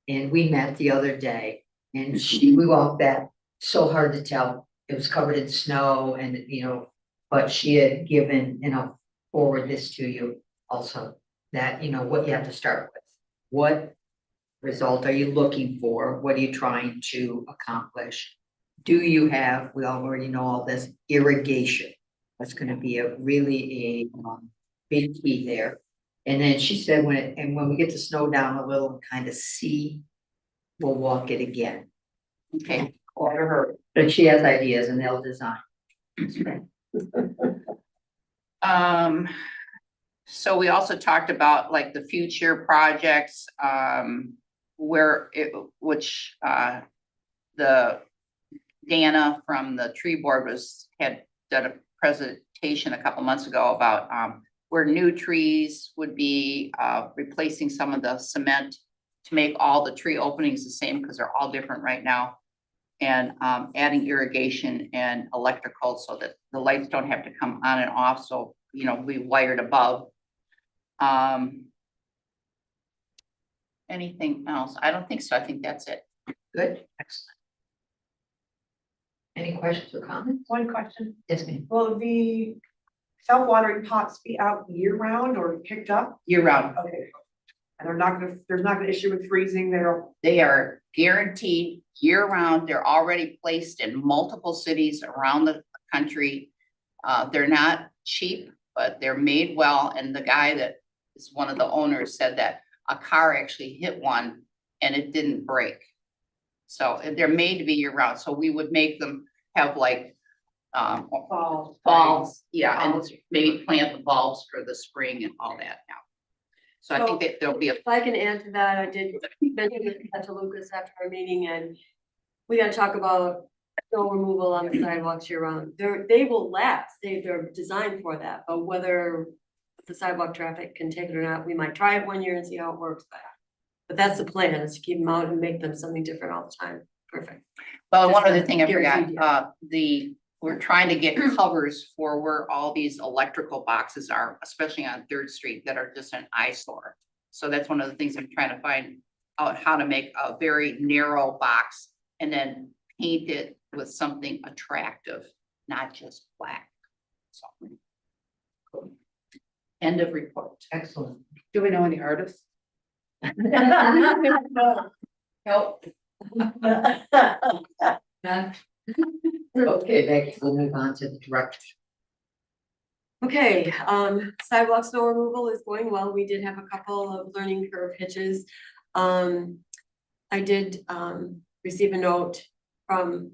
And we met the other day, and we walked that, so hard to tell. It was covered in snow and, you know, but she had given, and I'll forward this to you also, that, you know, what you have to start with. What result are you looking for? What are you trying to accomplish? Do you have, we already know all this, irrigation? That's gonna be a really big key there. And then she said when we get the snow down a little and kind of see, we'll walk it again. Okay. Order her. But she has ideas and they'll design. So we also talked about like the future projects, which the Dana from the tree board had done a presentation a couple months ago about where new trees would be, replacing some of the cement to make all the tree openings the same, because they're all different right now. And adding irrigation and electrical so that the lights don't have to come on and off, so, you know, we wired above. Anything else? I don't think so. I think that's it. Good, excellent. Any questions or comments? One question, Yes, ma'am. will the self-watering pots be out year round or picked up? Year round. Okay. And there's not gonna issue with freezing, They are guaranteed year round. They're already placed in multiple cities around the country. They're not cheap, but they're made well. And the guy that is one of the owners said that a car actually hit one and it didn't break. So they're made to be year round. So we would make them have like bulbs, yeah, and maybe plant the bulbs for the spring and all that now. So I think that there'll be a, If I can add to that, I did mention that to Lucas after our meeting, and we gotta talk about snow removal on the sidewalks year round. They will last, they're designed for that, but whether the sidewalk traffic can take it or not, we might try it one year and see how it works. But that's the plan, is to keep them out and make them something different all the time. Perfect. Well, Just one other a thing I forgot, guaranteed, we're trying to get covers for where all these electrical boxes are, especially on Third Street, that are just an eyesore. So that's one of the things I'm trying to find out, how to make a very narrow box and then paint it with something attractive, not just black. So. Cool. End of report. Excellent. Do we know any artists? Nope. Okay, Becky, we'll move on to the director. Okay, sidewalk snow removal is going well. We did have a couple of learning curve hitches. I did, receive a note from,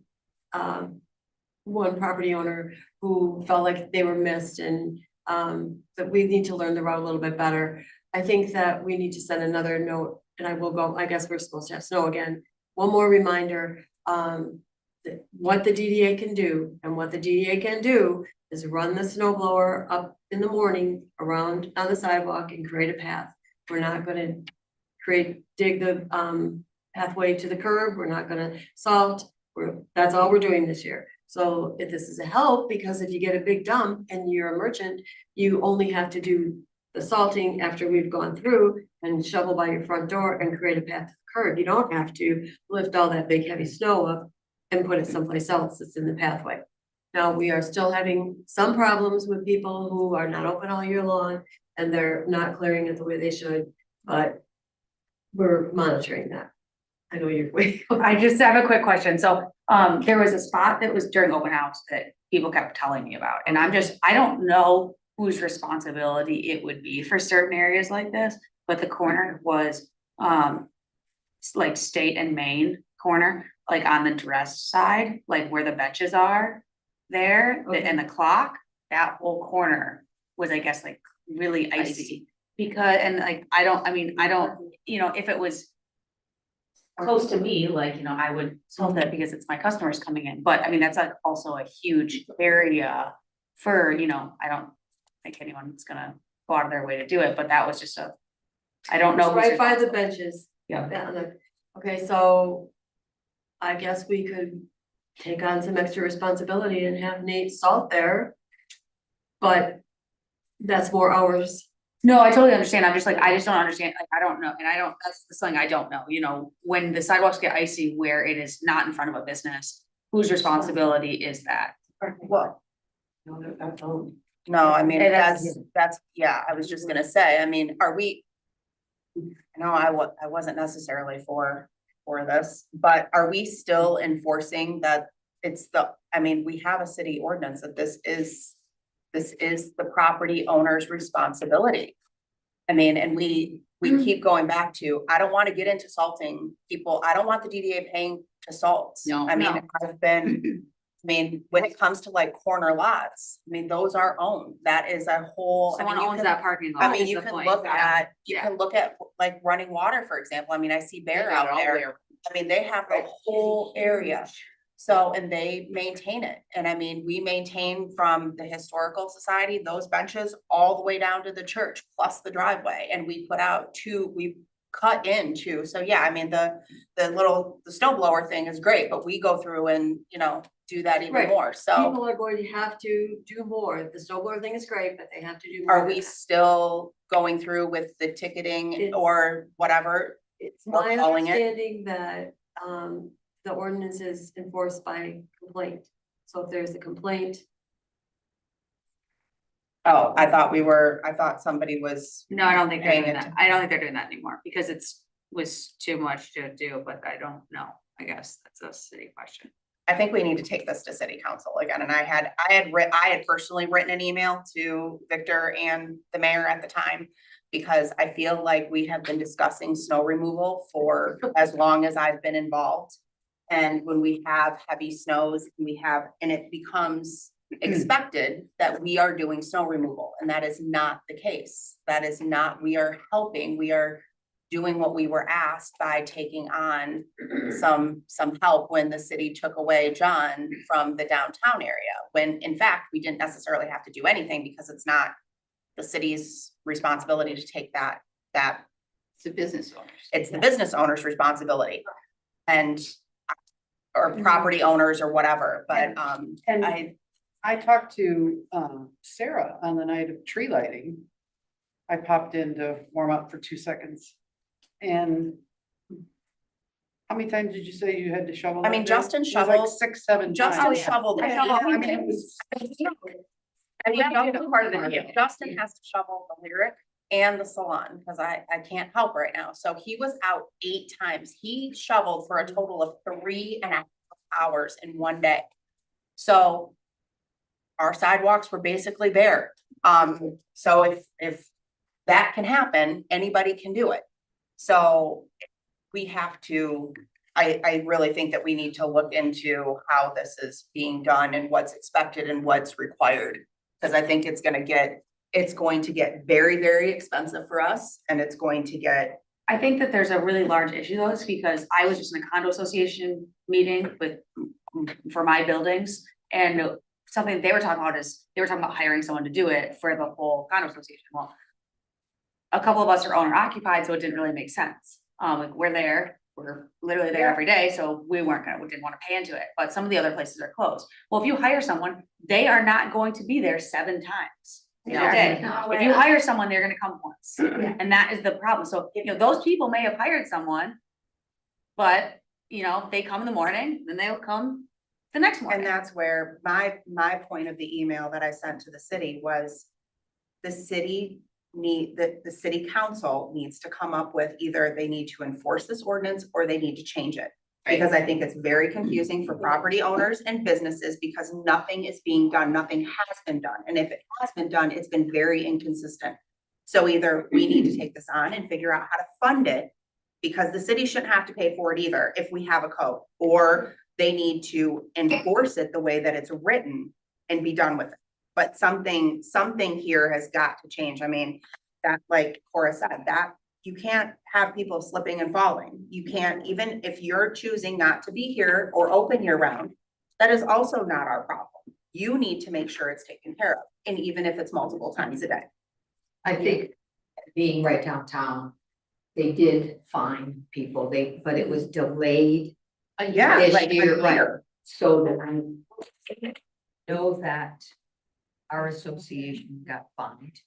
one property owner who felt like they were missed and, that we need to learn the route a little bit better. I think that we need to send another note, and I will go, I guess we're supposed to have snow again. One more reminder, what the DDA can do, and what the DDA can do is run the snow blower up in the morning around on the sidewalk and create a path. We're not gonna dig the pathway to the curb, we're not gonna salt, that's all we're doing this year. So if this is a help, because if you get a big dump and you're a merchant, you only have to do the salting after we've gone through and shovel by your front door and create a path to the curb. You don't have to lift all that big heavy snow up and put it someplace else that's in the pathway. Now, we are still having some problems with people who are not open all year long and they're not clearing it the way they should, but we're monitoring that. I know you're waiting. I just have a quick question. So, there was a spot that was during open house that people kept telling me about, and I don't know whose responsibility it would be for certain areas like this, but the corner was, like State and Main corner, like on the dress side, like where the benches are there, and the clock, that whole corner was, I guess, like really icy. Because, and like, I don't, you know, if it was close to me, like, you know, I would solve that because it's my customers coming in, but I mean, that's like also a huge area for, you know, I don't think anyone's gonna go out of their way to do it, but that was just I don't know. It's right by the benches. Yeah. Okay, so I guess we could take on some extra responsibility and have Nate salt there. But that's more hours. No, I totally understand. I'm just like, I just don't understand. Like, I don't know. And that's something I don't know, you know, when the sidewalks get icy where it is not in front of a business, whose responsibility is that? Well, No, that's all. no, I mean, Hey, that's- that's, yeah, I was just gonna say, I mean, are we? No, I wasn't necessarily for this, but are we still enforcing that it's I mean, we have a city ordinance that this is the property owner's responsibility. I mean, and we keep going back to, I don't wanna get into salting people, I don't want the DDA paying to salt. No. I mean, No. I've been, I mean, when it comes to like corner lots, I mean, those are owned, that is a whole. I mean, Someone you owns can- that parking lot. I mean, is you the can point. look at, you Yeah. can look at like running water, for example, I mean, I see Bear out there, I mean, they have the whole area. So, and they maintain it, and I mean, we maintain from the historical society, those benches all the way down to the church, plus the driveway, and we put out we cut into, so yeah, I mean, the snow blower thing is great, but we go through and, you know, do that even Right. more, so. People are going to have to do more. The snowboard thing is great, but they have to do more. Are than we that. still going through with the ticketing It's- or whatever? It's or my calling it? understanding that, the ordinance is enforced by complaint. So if there's a complaint, Oh, I thought somebody was, No, I don't think they're Paying doing it that. I don't think they're doing that anymore because was too much to do, but I don't know. I guess that's a city question. I think we need to take this to city council again, and I had personally written an email to Victor and the mayor at the time. Because I feel like we have been discussing snow removal for as long as I've been involved. And when we have heavy snows, and it becomes expected that we are doing snow removal, and that is not the case. That is not, we are helping, we are doing what we were asked by taking on some help when the city took away John from the downtown area. When in fact, we didn't necessarily have to do anything because it's not the city's responsibility to take that, It's the business owners. it's the business owner's responsibility. And, or property owners or whatever, but, And I, talked to Sarah on the night of tree lighting. I popped in to warm up for 2 seconds. And how many times did you say you had to shovel? I mean, that day? Justin It was like shoveled- 6, 7 Justin times. shoveled. I it. shoveled. I mean, it was. I mean, That's part of the deal. Justin has to shovel the lyric and the salon, because I can't help right now. So he was out 8 times. He shoveled for a total of 3.5 hours in one day. So our sidewalks were basically bare. So if that can happen, anybody can do it. So we have to, I really think that we need to look into how this is being done and what's expected and what's required. Because I think it's going to get very, very expensive for us, and it's going to get. I think that there's a really large issue though, it's because I was just in a condo association meeting for my buildings. And something they were talking about is, they were talking about hiring someone to do it for the whole condo association. Well, a couple of us are owner occupied, so it didn't really make sense. Like we're literally there every day, so we didn't want to pay into it, but some of the other places are closed. Well, if you hire someone, they are not going to be there 7 times in a day. If you hire someone, they're gonna come once, and that is the problem. So, those people may have hired someone, but, they come in the morning, then they'll come the next morning. And that's where my point of the email that I sent to the city was the city the city council needs to come up with either they need to enforce this ordinance or they need to change it. Because I think it's very confusing for property owners and businesses because nothing is being done, nothing has been done. And if it has been done, it's been very inconsistent. So either we need to take this on and figure out how to fund it, because the city shouldn't have to pay for it either if we have a code, or they need to enforce it the way that it's written and be done with it. But something here has got to change. I mean, that, like Cora said, that you can't have people slipping and falling. You can't, even if you're choosing not to be here or open year round, that is also not our problem. You need to make sure it's taken care of, and even if it's multiple times a day. I think being right downtown, they did fine people, but it was delayed. Yeah, This like a year, right, year. so that I know that our association got fined.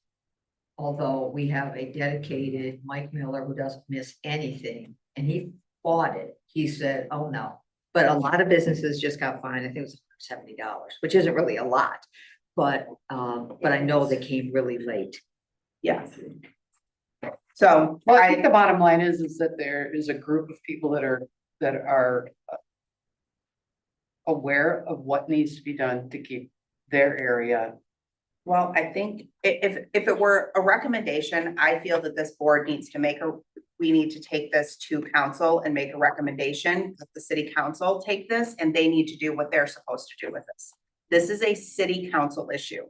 Although we have a dedicated Mike Miller who doesn't miss anything, and he fought it. He said, oh no, but a lot of businesses just got fined. I think it was $70, which isn't really a lot, but I know they came really late. Yes. So Well, I think the bottom line is that there is a group of people that are aware of what needs to be done to keep their area. well, I think if it were a recommendation, I feel that this board needs to we need to take this to council and make a recommendation that the city council take this, and they need to do what they're supposed to do with this. This is a city council issue.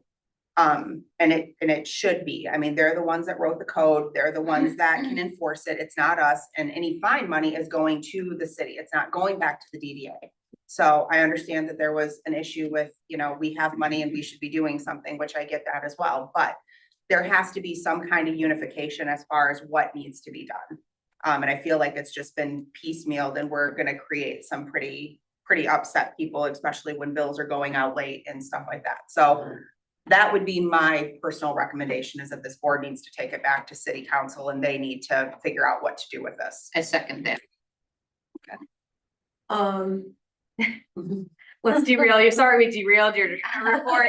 And it should be. I mean, they're the ones that wrote the code. They're the ones that can enforce it. It's not us. And any fine money is going to the city. It's not going back to the DDA. So I understand that there was an issue with, we have money and we should be doing something, which I get that as well, but there has to be some kind of unification as far as what needs to be done. And I feel like it's just been piecemealed, and we're gonna create some pretty upset people, especially when bills are going out late and stuff like that. So that would be my personal recommendation, is that this board needs to take it back to city council and they need to figure out what to do with this. I second that. Let's derail you. Sorry, we derailed your report.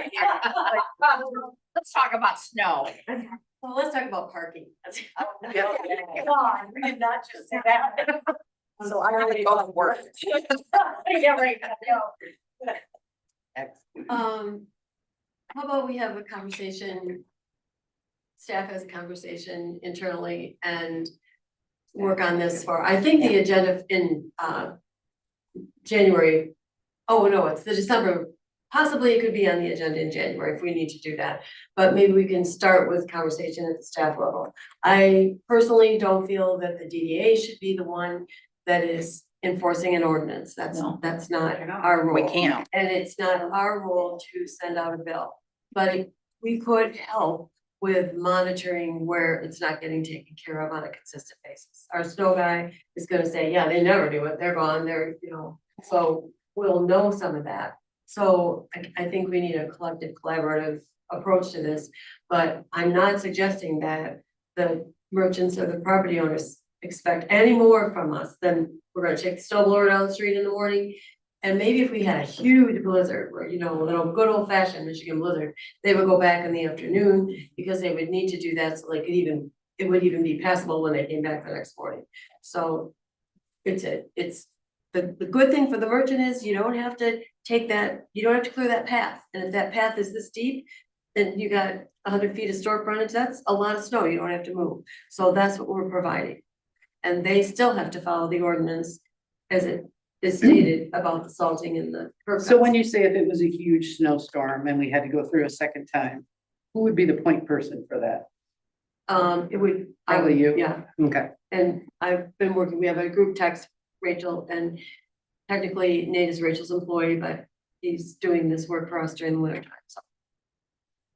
Let's talk about snow. Well, let's talk about parking. Yeah. Come on, we did not just say that. So I gotta go to work. Yeah, right, no. How about we have a conversation? Staff has a conversation internally and work on this I think the agenda in January. Oh, no, it's the December possibly it could be on the agenda in January if we need to do that. But maybe we can start with conversation at the staff level. I personally don't feel that the DDA should be the one that is enforcing an ordinance. That's No. not our role. We can't. And it's not our role to send out a bill. But we could help with monitoring where it's not getting taken care of on a consistent basis. Our snow guy is gonna say, yeah, they never do it, they're gone, they're, so we'll know some of that. So I think we need a collective collaborative approach to this, but I'm not suggesting that the merchants or the property owners expect any more from us than we're gonna take the snow blower down the street in the morning. And maybe if we had a huge blizzard, where, a little good old fashioned Michigan blizzard, they would go back in the afternoon because they would need to do that, so like it would even be passable when they came back the next morning. So it's the good thing for the merchant is you don't have to take that, you don't have to clear that path. And if that path is this deep, then you got 100 feet of store frontage, that's a lot of snow, you don't have to move. So that's what we're providing. And they still have to follow the ordinance as it is stated about the salting and the curb So cuts. when you say if it was a huge snowstorm and we had to go through a second time, who would be the point person for that? It would. Probably you? Yeah, Okay. and I've been working, we have a group text, Rachel, and technically Nate is Rachel's employee, but he's doing this work for us during the winter time, so.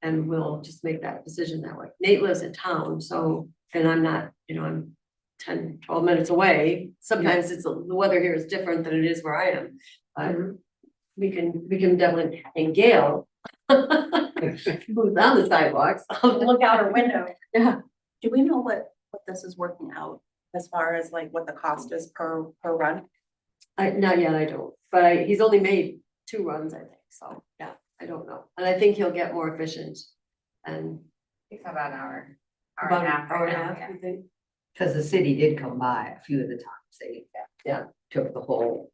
And we'll just make that decision that way. Nate lives in town, so, and I'm not, I'm 10, 12 minutes away. Sometimes the weather here is different than it is where I am. But we can definitely, and Gail who's on the sidewalks. Look out her window. Yeah, Do we know what this is working out as far as like what the cost is per run? not yet, I don't, but he's only made 2 runs, I think, so, yeah, I don't know. And I think he'll get more efficient and Takes about an hour. about an half hour right and a now, half, yeah. I think. Cause the city did come by a few of the times, they Yeah. took the whole,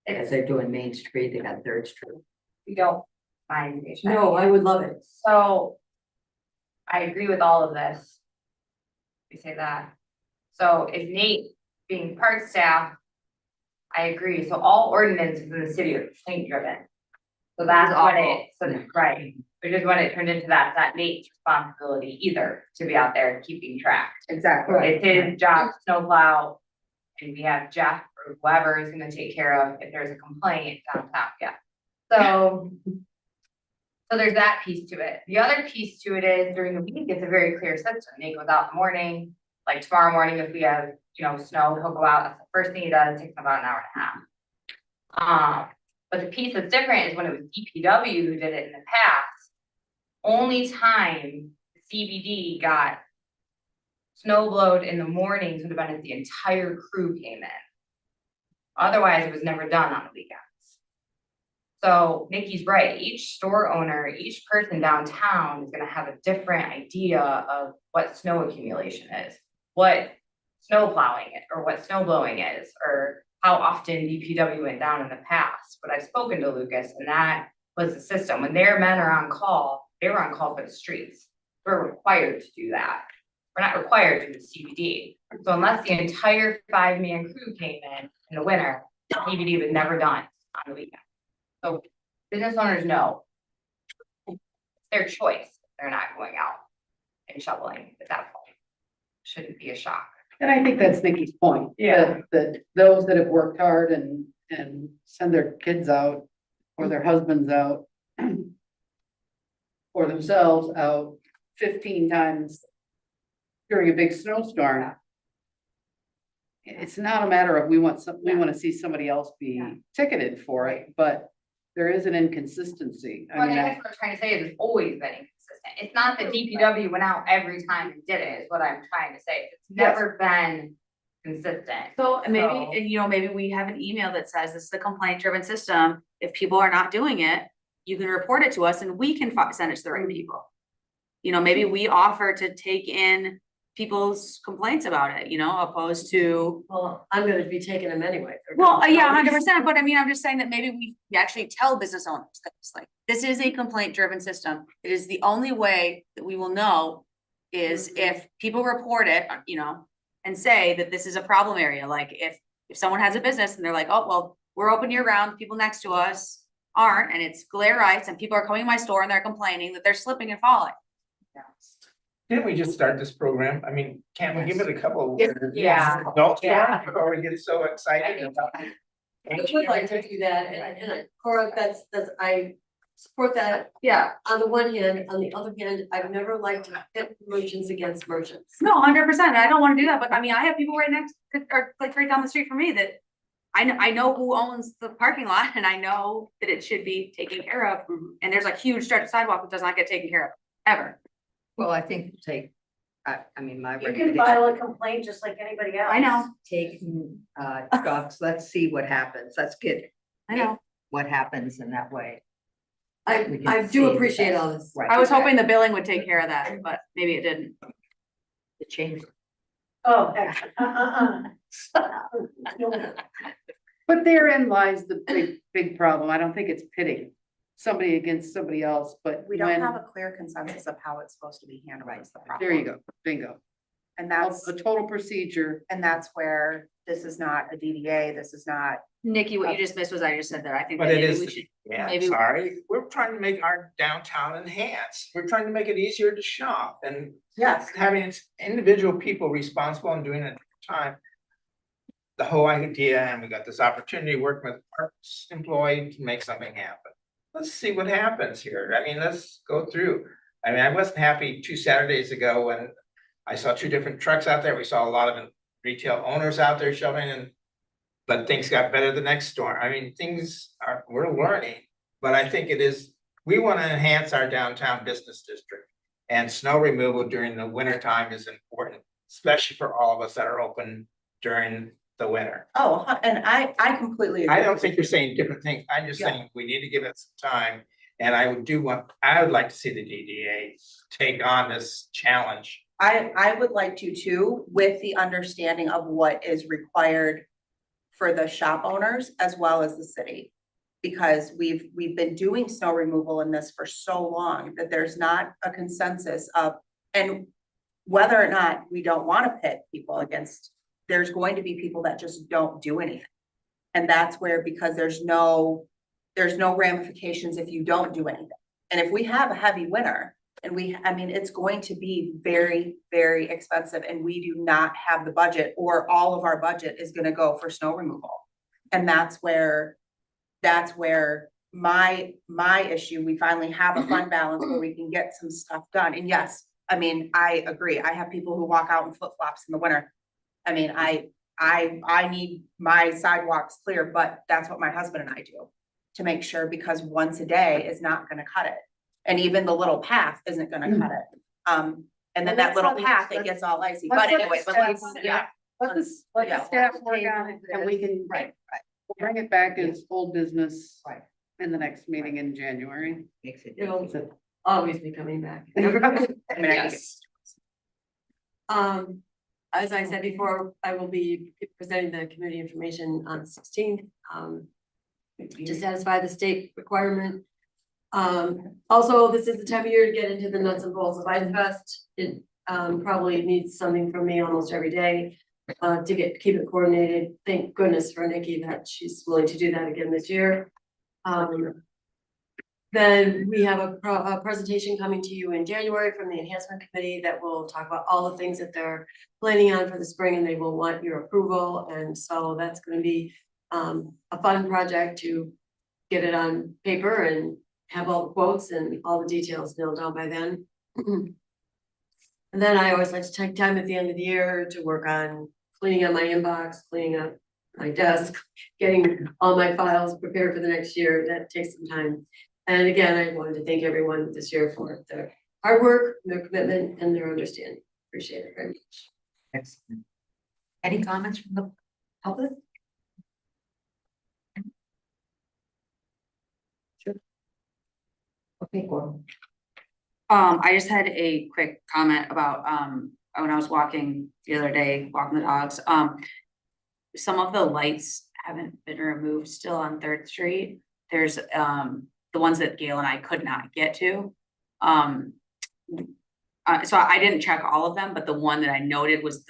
as they're doing Main Street, they got Third Street. We don't mind. HVAC. No, I would love it. So I agree with all of this. We say that. So if Nate being park staff, I agree. So all ordinances in the city are complaint driven. So that's right, which is when it turned into that Nate's responsibility either to be out there keeping track. Exactly. It's his job to snowplow. And we have Jeff or whoever is gonna take care of if there's a complaint downtown, yeah. So there's that piece to it. The other piece to it is during the week, it's a very clear system. Nate goes out in the morning, like tomorrow morning, if we have, snow, he'll go out. That's the first thing he does. It takes him about an hour and a half. But the piece that's different is when it was DPW who did it in the past, only time the CBD got snow blowed in the mornings would have been if the entire crew came in. Otherwise, it was never done on the weekends. So Nikki's right, each store owner, each person downtown is gonna have a different idea of what snow accumulation is, what snow plowing is, or what snow blowing is, or how often DPW went down in the past. But I've spoken to Lucas, and that was the system. When their men are on call, they were on call for the streets. We're required to do that. We're not required to do the CBD. So unless the entire 5-man crew came in the winter, the CBD was never done on the weekend. So business owners know it's their choice. They're not going out and shoveling at that point. Shouldn't be a shock. And I think that's Nikki's point. Yeah. That those that have worked hard and send their kids out or their husbands out or themselves out 15 times during a big snowstorm. It's not a matter of we want to see somebody else be ticketed for it, but there is an inconsistency. Well, I think that's what I'm trying to say is it's always been inconsistent. It's not that DPW went out every time and did it, is what I'm trying to say. It's never been consistent. So maybe, So- and maybe we have an email that says this is a complaint driven system. If people are not doing it, you can report it to us and we can send it to the right people. Maybe we offer to take in people's complaints about it, opposed to. Well, I'm gonna be taking them anyway. Well, yeah, 100%, but I mean, I'm just saying that maybe we actually tell business owners that it's like, this is a complaint driven system. It is the only way that we will know is if people report it, and say that this is a problem area, like if someone has a business and they're like, oh, well, we're open year round, people next to us, aren't, and it's glare ice, and people are coming to my store and they're complaining that they're slipping and falling. Didn't we just start this program? I mean, can't we give it a couple? Yeah. Adult Yeah. before we get so excited about. I would like to do that, and Cora, that's, I support that, yeah, on the one hand, on the other hand, I've never liked to pit merchants against merchants. No, 100%, I don't wanna do that, but I mean, I have people right next, or like right down the street from me that I know who owns the parking lot, and I know that it should be taken care of, and there's a huge stretch of sidewalk that does not get taken care of, ever. Well, I think take, I mean, my You can recommendation, file a complaint just like anybody else. I know, take, trucks, let's see what happens. Let's get I know. what happens in that way. I We can I see do the appreciate best. all this. Right. I was hoping the billing would take care of that, but maybe it didn't. The change. Oh, heck, But therein lies the big problem. I don't think it's pitting somebody against somebody else, but We don't when, have a clear consensus of how it's supposed to be handled is the problem. there you go, bingo. And A that's, a total procedure. and that's where this is not a DDA, this is not, Nikki, what you just missed was I just said that, I think that But it maybe is, we should, yeah, maybe- sorry, we're trying to make our downtown enhance, we're trying to make it easier to shop and. yes, Having individual people responsible and doing it at a time. The whole idea, and we got this opportunity working with parks employee to make something happen. Let's see what happens here, I mean, let's go through. I mean, I wasn't happy 2 Saturdays ago when I saw 2 different trucks out there, we saw a lot of retail owners out there shoveling and. But things got better the next storm, I mean, we're learning, but I think it is, we wanna enhance our downtown business district. And snow removal during the winter time is important, especially for all of us that are open during the winter. oh, and I completely agree. I don't think you're saying different things, I'm just Yeah. saying we need to give it some time. And I would like to see the DDA take on this challenge. I would like to too, with the understanding of what is required for the shop owners as well as the city. Because we've been doing snow removal in this for so long that there's not a consensus of, and whether or not we don't want to pit people against, there's going to be people that just don't do anything. And that's where, because there's no ramifications if you don't do anything. And if we have a heavy winter and I mean, it's going to be very, very expensive and we do not have the budget, or all of our budget is gonna go for snow removal. And that's where my issue, we finally have a fund balance where we can get some stuff done. And yes, I mean, I agree. I have people who walk out in flip flops in the winter. I mean, I need my sidewalks clear, but that's what my husband and I do to make sure, because once a day is not gonna cut it. And even the little path isn't gonna cut it. And then that little path, it gets all icy, but anyway, but let's, yeah. Let the staff work on it and we can Right. bring it back as old business. Right. In the next meeting in January. Makes it. It'll easy. always be coming back. I mean, I can Yes. As I said before, I will be presenting the community information on the 16th, to satisfy the state requirement. Also, this is the time of year to get into the nuts and bolts of Ice Fest. It, probably needs something from me almost every day, to keep it coordinated. Thank goodness for Nikki that she's willing to do that again this year. Then we have a presentation coming to you in January from the enhancement committee that will talk about all the things that they're planning on for the spring, and they will want your approval. And so that's gonna be a fun project to get it on paper and have all the quotes and all the details nailed down by then. And then I always like to take time at the end of the year to work on cleaning up my inbox, cleaning up my desk, getting all my files prepared for the next year. That takes some time. And again, I wanted to thank everyone this year for their hard work, their commitment, and their understanding. Appreciate it very much. Excellent. Any comments from the public? Sure. Okay, Gordon. I just had a quick comment about, when I was walking the other day, walking the dogs, some of the lights haven't been removed still on 3rd Street. There's, the ones that Gail and I could not get to. So I didn't check all of them, but the one that I noted was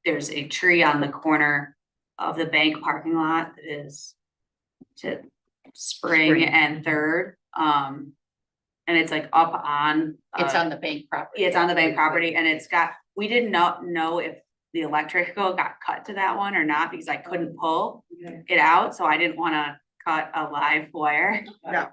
there's a tree on the corner of the bank parking lot that is Spring Spring. and Third, and it's like up on. It's on the bank property. Yeah, it's on the bank property and it's got, we did not know if the electrical got cut to that one or not because I couldn't pull it out, so I didn't wanna cut a live wire. No.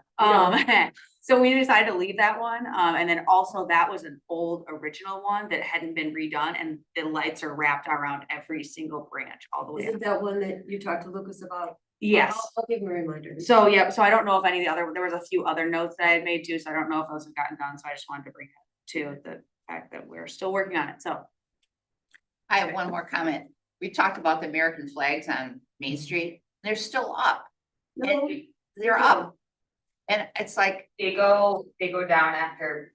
So we decided to leave that one, and then also that was an old original one that hadn't been redone and the lights are wrapped around every single branch all the way up. Isn't that one that you talked to Lucas about? Yes. I'll give him a reminder. So, yeah, so I don't know if any of the other, there was a few other notes that I had made too, so I don't know if those have gotten done, so I just wanted to bring it to the fact that we're still working on it, so. I have one more comment. We talked about the American flags on Main Street. They're still up. No, And they're up. And it's like, They go down after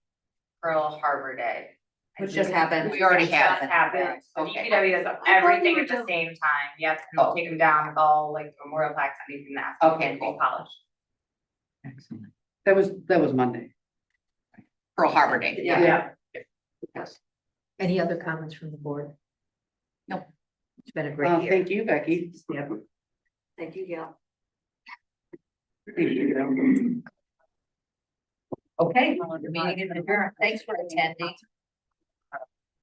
Pearl Harbor Day. Which just happened. we already Just have. happened. So Okay. DPW does everything at the same time. You have to Oh. take them down with all like memorial plaques, anything that. Okay, to be cool. polished. Excellent. That was Monday. Pearl Harbor Day. Yeah. Any other comments from the board? No. It's been a great year. Thank you, Becky. Thank you, Gail. Okay, the meeting is adjourned. Thanks for attending.